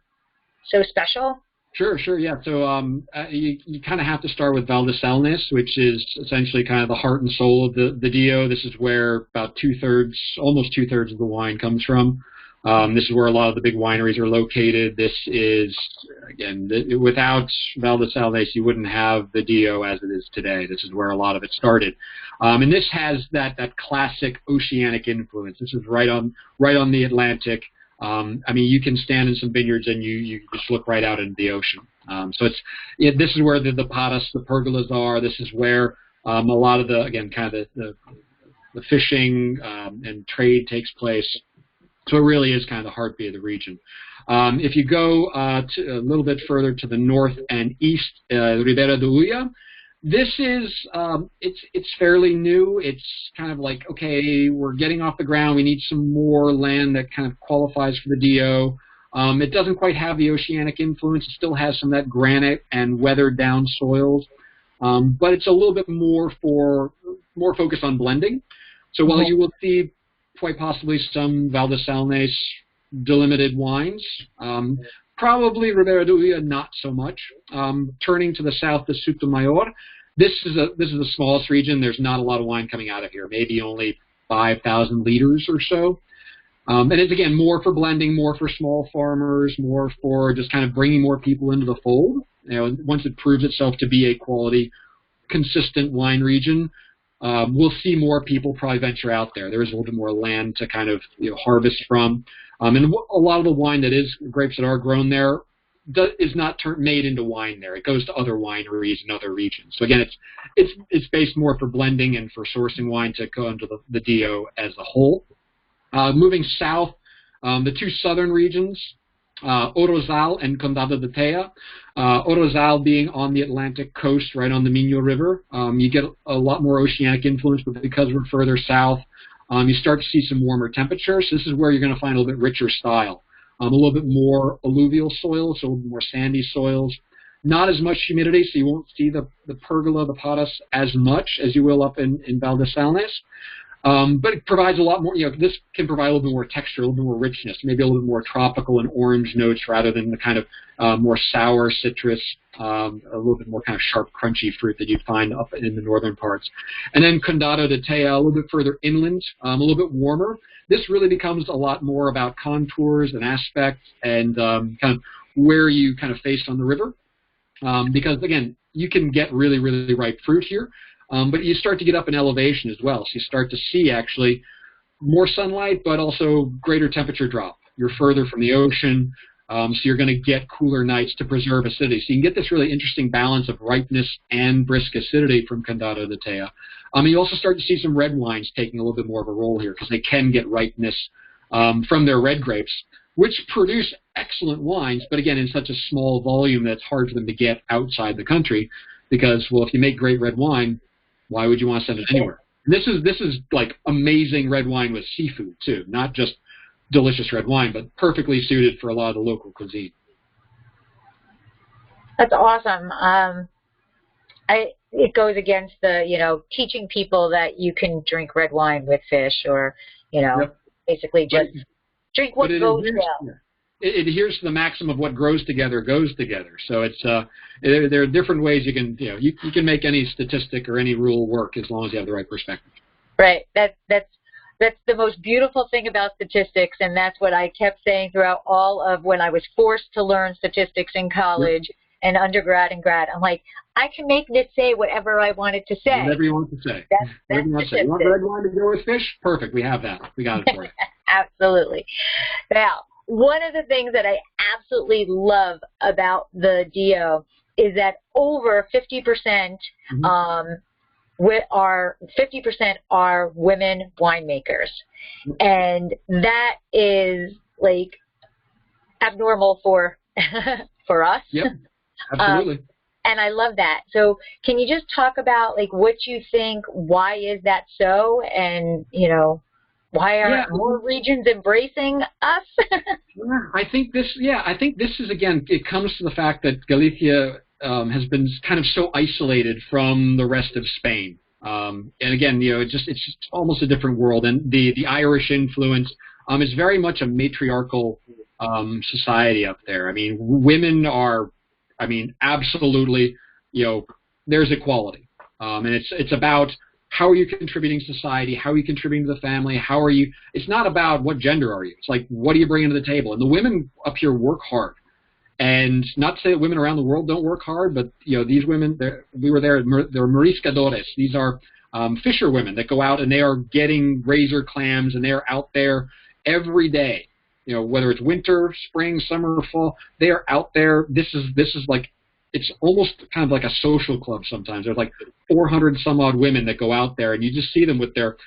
so special? Sure, yeah. So you kind of have to start with Val de Salnes, which is essentially kind of the heart and soul of the DO. This is where about almost two-thirds of the wine comes from. This is where a lot of the big wineries are located. This is, again, without Val de Salnes, you wouldn't have the DO as it is today. This is where a lot of it started. And this has that classic oceanic influence. This is right on the Atlantic. You can stand in some vineyards and you just look right out into the ocean. So this is where the Patas, the Pergolas are. This is where a lot of the fishing and trade takes place. So it really is kind of the heartbeat of the region. If you go a little bit further to the north and east, Ribera de Ulla, this is it's fairly new. It's kind of like, okay, we're getting off the ground. We need some more land that kind of qualifies for the DO. It doesn't quite have the oceanic influence. It still has some of that granite and weathered down soils, but it's a little bit more focused on blending. So while you will see quite possibly some Val de Salnes delimited wines, probably Ribera de Ulla not so much. Turning to the south to Sotomayor, this is the smallest region. There's not a lot of wine coming out of here, maybe only 5,000 liters or so. And it's, again, more for blending, more for small farmers, more for just kind of bringing more people into the fold. You know, once it proves itself to be a quality, consistent wine region, we'll see more people probably venture out there. There is a little bit more land to kind of harvest from. And a lot of the wine that is grapes that are grown there is not made into wine there. It goes to other wineries in other regions. So again, it's based more for blending and for sourcing wine to go into the DO as a whole. Moving south, the two southern regions, Orozal and Condado de Tea. Orozal being on the Atlantic coast, right on the Minho River. You get a lot more oceanic influence, but because we're further south, you start to see some warmer temperatures. This is where you're going to find a little bit richer style. A little bit more alluvial soils, so a little bit more sandy soils. Not as much humidity, so you won't see the pergola, the potas, as much as you will up in Val de Salnes. But it provides a lot more, this can provide a little bit more texture, a little bit more richness, maybe a little bit more tropical and orange notes rather than the kind of more sour citrus, a little bit more kind of sharp, crunchy fruit that you'd find up in the northern parts. And then Condado de Tea, a little bit further inland, a little bit warmer. This really becomes a lot more about contours and aspects and kind of where you kind of face on the river. Because, again, you can get really, really ripe fruit here. But you start to get up in elevation as well. So you start to see actually more sunlight, but also greater temperature drop. You're further from the ocean, so you're going to get cooler nights to preserve acidity. So you can get this really interesting balance of ripeness and brisk acidity from Condado de Tea. You also start to see some red wines taking a little bit more of a role here because they can get ripeness from their red grapes, which produce excellent wines, but again, in such a small volume that it's hard for them to get outside the country because, well, if you make great red wine, why would you want to send it anywhere? This is like amazing red wine with seafood too, not just delicious red wine, but perfectly suited for a lot of the local cuisine. That's awesome. It goes against the teaching people that you can drink red wine with fish or Yep. basically just drink what goes well. It adheres to the maxim of what grows together goes together. So it's there are different ways you can make any statistic or any rule work as long as you have the right perspective. Right. That's the most beautiful thing about statistics, and that's what I kept saying throughout all of when I was forced to learn statistics in college and undergrad and grad. I'm like, I can make this say whatever I want it to say. Whatever you want to say. That's you want red wine to go with fish? Perfect. We have that. We got it for you. Absolutely. Now, one of the things that I absolutely love about the DO is that over 50% are women winemakers, and that is like abnormal for for us. Yep, absolutely. And I love that. So, can you just talk about like what you think? Why is that so? And why are more regions embracing us? I think this is, again, it comes to the fact that Galicia has been kind of so isolated from the rest of Spain. And again, it's just almost a different world. And the Irish influence is very much a matriarchal society up there. I mean, women are, absolutely, there's equality. And it's about how are you contributing to society? How are you contributing to the family? It's not about what gender are you. It's like, what are you bringing to the table? And the women up here work hard. And not to say that women around the world don't work hard, but, these women, we were there, they're mariscadores. These are fisher women that go out and they are getting razor clams and they're out there every day. Whether it's winter, spring, summer, fall, they are out there. This is like, it's almost kind of like a social club sometimes. There's like 400 some odd women that go out there, and you just see them with their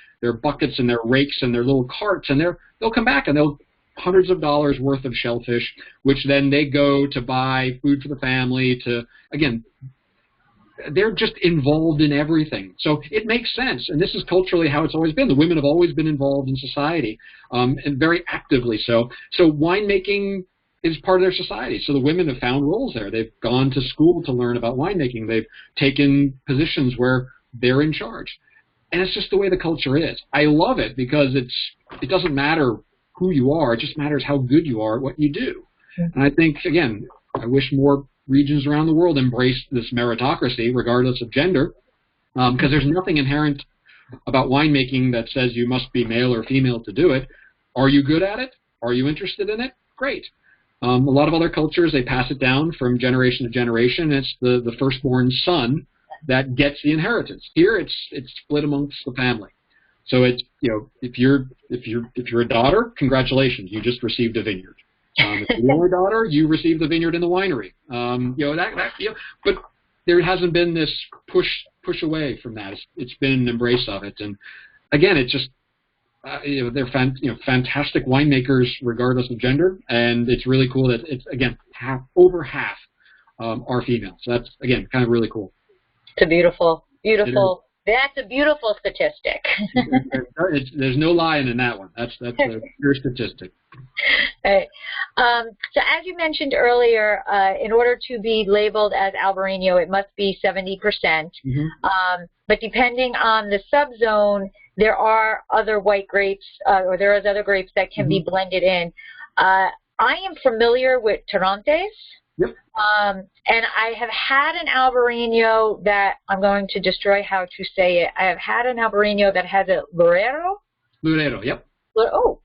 buckets and their rakes and their little carts, and they'll come back and they'll hundreds of dollars worth of shellfish, which then they go to buy food for the family. Again, they're just involved in everything. So it makes sense, and this is culturally how it's always been. The women have always been involved in society, and very actively so. So winemaking is part of their society. So the women have found roles there. They've gone to school to learn about winemaking. They've taken positions where they're in charge. And it's just the way the culture is. I love it because it doesn't matter who you are. It just matters how good you are at what you do. And I think, again, I wish more regions around the world embraced this meritocracy, regardless of gender, because there's nothing inherent about winemaking that says you must be male or female to do it. Are you good at it? Are you interested in it? Great. A lot of other cultures, they pass it down from generation to generation. It's the firstborn son that gets the inheritance. Here, it's split amongst the family. So it's, if you're a daughter, congratulations, you just received a vineyard. If you're a daughter, you received the vineyard in the winery. But there hasn't been this push away from that. It's been an embrace of it, and again, it's just they're fantastic winemakers regardless of gender, and it's really cool that it's again over half are female. So that's again kind of really cool. It's a beautiful. That's a beautiful statistic. There's no lying in that one. That's a pure statistic. Right. So as you mentioned earlier, in order to be labeled as Albarino, it must be 70%. Mm-hmm. But depending on the subzone, there are other white grapes, or there are other grapes that can be blended in. I am familiar with Torrontés. Yep. And I have had an Albarino that I'm going to destroy how to say it. I have had an Albarino that has a Lurero. Lurero, yep. Oh,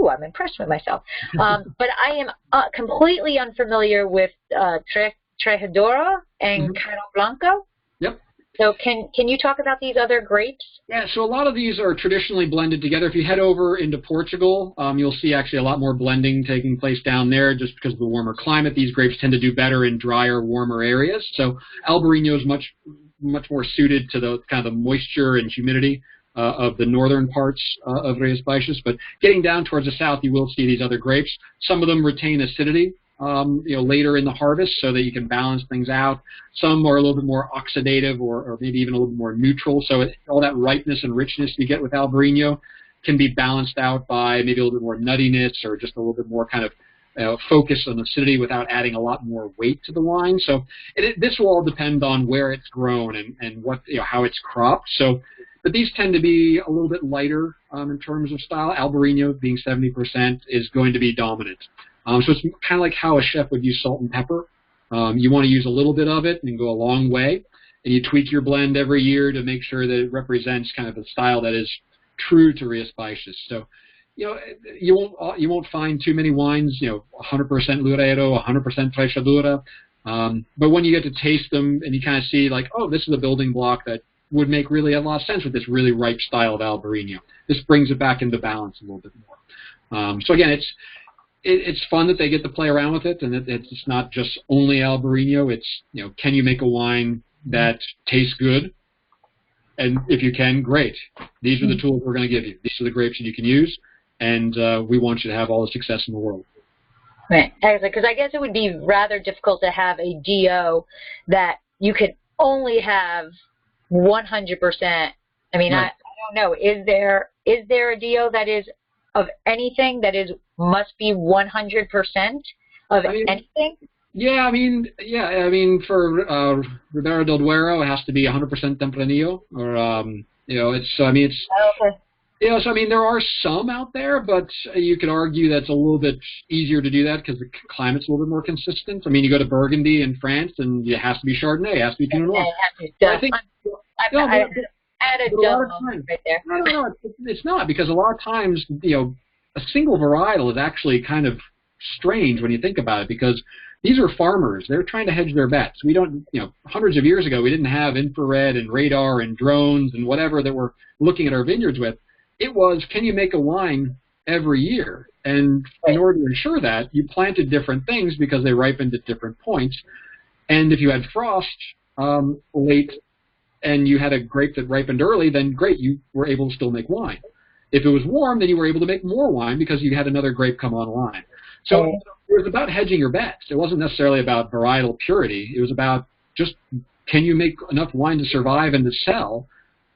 I'm impressed with myself. But I am completely unfamiliar with Trejadora and Caro Blanco. Yep. So can you talk about these other grapes? Yeah, so a lot of these are traditionally blended together. If you head over into Portugal, you'll see actually a lot more blending taking place down there just because of the warmer climate. These grapes tend to do better in drier, warmer areas. So Albarino is much more suited to the kind of the moisture and humidity of the northern parts of Rias Baixas. But getting down towards the south, you will see these other grapes. Some of them retain acidity. Later in the harvest so that you can balance things out. Some are a little bit more oxidative or maybe even a little bit more neutral. So all that ripeness and richness you get with Albarino can be balanced out by maybe a little bit more nuttiness or just a little bit more kind of focus on acidity without adding a lot more weight to the wine. So this will all depend on where it's grown and what how it's cropped. So, but these tend to be a little bit lighter in terms of style. Albarino being 70% is going to be dominant. So it's kind of like how a chef would use salt and pepper. You want to use a little bit of it and go a long way, and you tweak your blend every year to make sure that it represents kind of a style that is true to Rias Baixas. So, you won't find too many wines, 100% Lurero, 100% Trechadura. But when you get to taste them and you kind of see like, oh, this is a building block that would make really a lot of sense with this really ripe style of Albarino. This brings it back into balance a little bit more. So again, it's fun that they get to play around with it, and it's not just only Albarino. It's, can you make a wine that tastes good? And if you can, great. These are the tools we're going to give you. These are the grapes that you can use, and we want you to have all the success in the world. Right, because I guess it would be rather difficult to have a DO that you could only have 100%. I mean, right. I don't know. Is there a DO that is of anything that must be 100% of anything? Yeah, for Ribera del Duero, it has to be 100% Tempranillo, or it's. So it's. Okay. There are some out there, but you could argue that's a little bit easier to do that because the climate's a little bit more consistent. You go to Burgundy in France, and it has to be Chardonnay, it has to be Pinot Noir. I think. Right there. No, it's not, because a lot of times, a single varietal is actually kind of strange when you think about it, because these are farmers. They're trying to hedge their bets. We don't, hundreds of years ago, we didn't have infrared and radar and drones and whatever that we're looking at our vineyards with. It was, can you make a wine every year? And in order to ensure that, you planted different things because they ripened at different points. And if you had frost late and you had a grape that ripened early, then great, you were able to still make wine. If it was warm, then you were able to make more wine because you had another grape come online. So it was about hedging your bets. It wasn't necessarily about varietal purity. It was about just, can you make enough wine to survive and to sell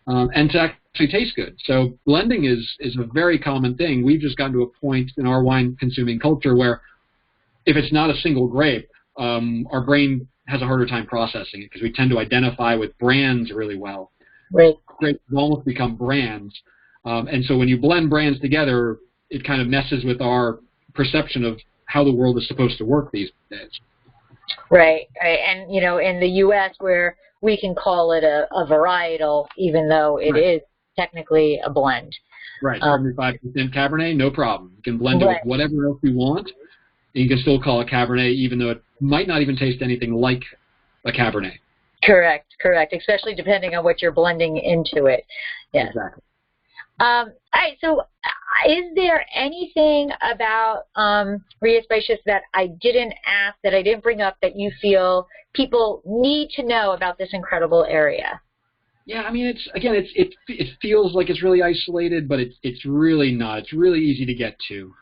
and to actually taste good? So blending is a very common thing. We've just gotten to a point in our wine consuming culture where if it's not a single grape, our brain has a harder time processing it because we tend to identify with brands really well. Right. Grapes almost become brands. And so when you blend brands together, it kind of messes with our perception of how the world is supposed to work these days. Right. And, you know, in the U.S. where we can call it a varietal, even though it is technically a blend. Right. 75% Cabernet, no problem. You can blend it with whatever else you want, and you can still call it Cabernet, even though it might not even taste anything like a Cabernet. Correct. Especially depending on what you're blending into it. Yes. Exactly. All right. So, is there anything about Ria Spacious that I didn't ask, that I didn't bring up, that you feel people need to know about this incredible area? Yeah, I mean, it feels like it's really isolated, but it's really not. It's really easy to get to.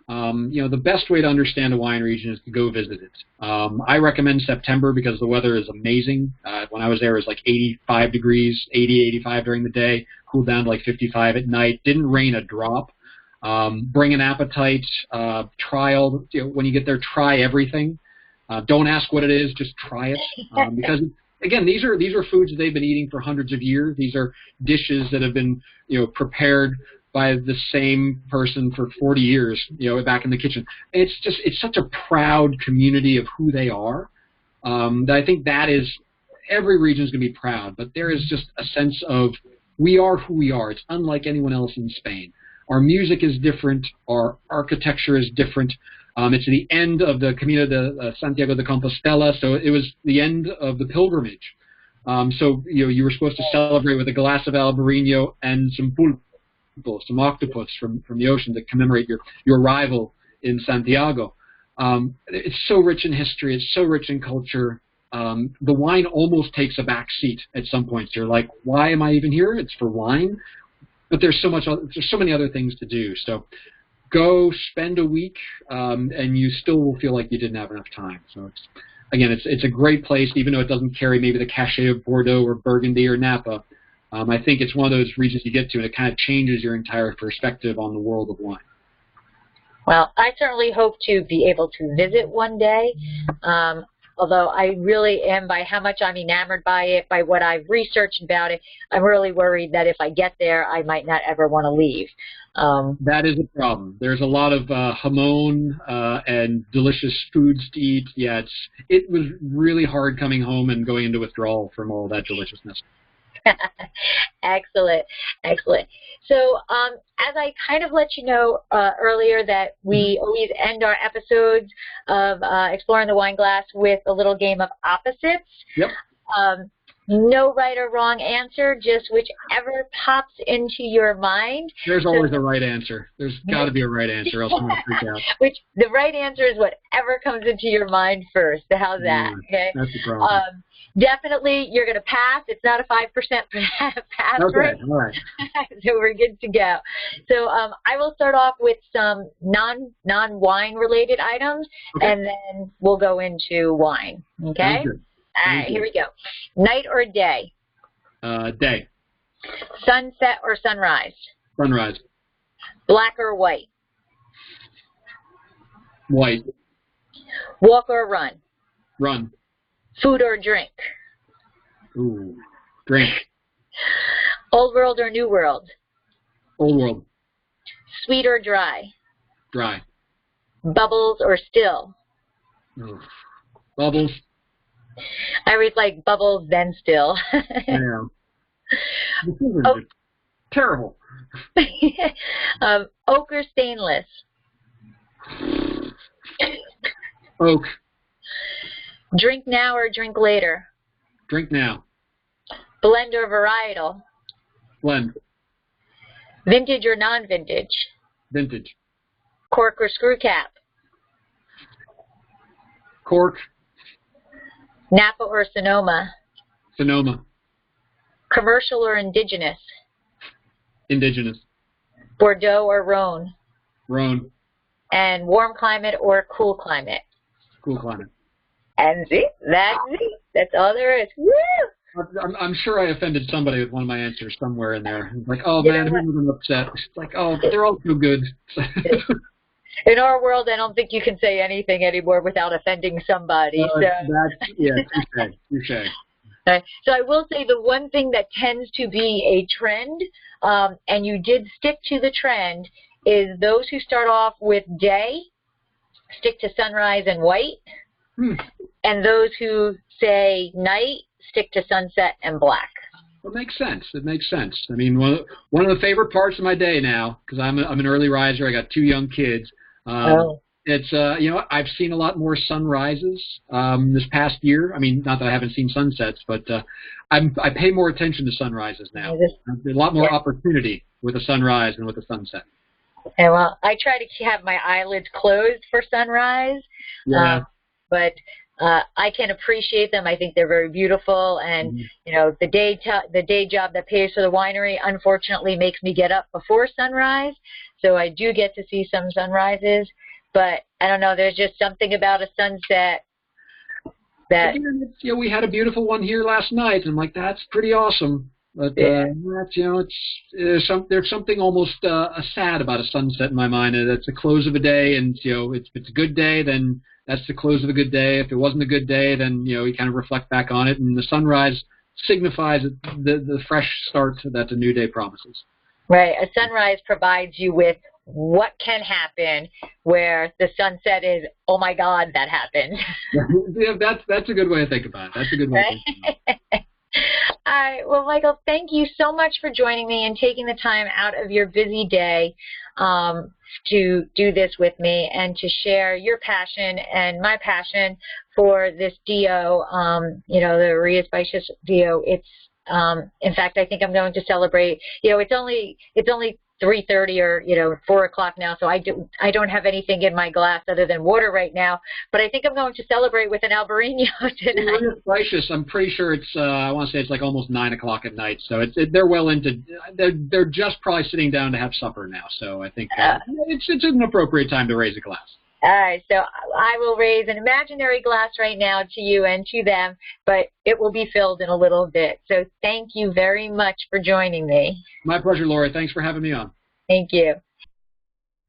You know, the best way to understand a wine region is to go visit it. I recommend September because the weather is amazing. When I was there, it was like 85 degrees, 80, 85 during the day, cooled down to like 55 at night. Didn't rain a drop. Bring an appetite. Trial. You know, when you get there, try everything. Don't ask what it is, just try it because. Again, these are foods that they've been eating for hundreds of years. These are dishes that have been, you know, prepared by the same person for 40 years, you know, back in the kitchen. And it's such a proud community of who they are that I think that is, every region is going to be proud, but there is just a sense of we are who we are. It's unlike anyone else in Spain. Our music is different. Our architecture is different. It's the end of the Camino de Santiago de Compostela, so it was the end of the pilgrimage. So you were supposed to celebrate with a glass of Albarino and some pulpo, some octopus from the ocean to commemorate your arrival in Santiago. It's so rich in history. It's so rich in culture. The wine almost takes a back seat at some points. You're like, why am I even here? It's for wine, but there's so many other things to do. So. Go spend a week, and you still will feel like you didn't have enough time. So, it's a great place, even though it doesn't carry maybe the cachet of Bordeaux or Burgundy or Napa. I think it's one of those regions you get to, and it kind of changes your entire perspective on the world of wine. Well, I certainly hope to be able to visit one day, although I really am, by how much I'm enamored by it, by what I've researched about it, I'm really worried that if I get there, I might not ever want to leave. That is a problem. There's a lot of jamón and delicious foods to eat. Yeah, it was really hard coming home and going into withdrawal from all that deliciousness. Excellent. So as I kind of let you know earlier that we always end our episodes of Exploring the Wine Glass with a little game of opposites. Yep. No right or wrong answer, just whichever pops into your mind. There's always a right answer. There's got to be a right answer, else I'm going to freak out. The right answer is whatever comes into your mind first. How's that? Okay. That's the problem. Definitely, you're going to pass. It's not a 5% pass rate. Okay, all right. So we're good to go. So I will start off with some non-wine related items, and then we'll go into wine. Okay. Sounds good. All right, here we go. Night or day? Day. Sunset or sunrise? Sunrise. Black or white? White. Walk or run? Run. Food or drink? Ooh, drink. Old world or new world? Old world. Sweet or dry? Dry. Bubbles or still? Ooh. Bubbles. I always like bubbles, then still. I know. Terrible. Oak or stainless? Oak. Drink now or drink later? Drink now. Blend or varietal? Blend. Vintage or non-vintage? Vintage. Cork or screw cap? Cork. Napa or Sonoma? Sonoma. Commercial or indigenous? Indigenous. Bordeaux or Rhone? Rhone. And warm climate or cool climate? Cool climate. And see, that's all there is. Woo! I'm sure I offended somebody with one of my answers somewhere in there. Like, oh man, who was upset? It's like, oh, but they're all so good. In our world, I don't think you can say anything anymore without offending somebody. Touche. So I will say the one thing that tends to be a trend, and you did stick to the trend, is those who start off with day stick to sunrise and white, and those who say night stick to sunset and black. Well, it makes sense. It makes sense. I mean, one of the favorite parts of my day now, because I'm an early riser. I got 2 young kids. It's I've seen a lot more sunrises this past year. I mean, not that I haven't seen sunsets, but I pay more attention to sunrises now. There's a lot more opportunity with a sunrise than with a sunset. And well, I try to have my eyelids closed for sunrise, but I can appreciate them. I think they're very beautiful, and the day job that pays for the winery unfortunately makes me get up before sunrise, so I do get to see some sunrises. But I don't know, there's just something about a sunset that we had a beautiful one here last night, and I'm like, that's pretty awesome. But there's something almost sad about a sunset in my mind. It's the close of a day, and if it's a good day, then that's the close of a good day. If it wasn't a good day, then you kind of reflect back on it, and the sunrise signifies the fresh start that the new day promises. Right, a sunrise provides you with what can happen, where the sunset is, oh my God, that happened. That's a good way to think about it. That's a good way to think about it. All right. Well, Michael, thank you so much for joining me and taking the time out of your busy day to do this with me and to share your passion and my passion for this DO, the Rias Baixas DO. It's, in fact, I think I'm going to celebrate. It's only 3:30 or 4 o'clock now, so I don't have anything in my glass other than water right now. But I think I'm going to celebrate with an Albarino tonight. Gracious, I'm pretty sure it's I want to say it's like almost 9 o'clock at night. So they're well into they're just probably sitting down to have supper now. So I think it's an appropriate time to raise a glass. All right, so I will raise an imaginary glass right now to you and to them, but it will be filled in a little bit. So thank you very much for joining me. My pleasure, Lori. Thanks for having me on. Thank you.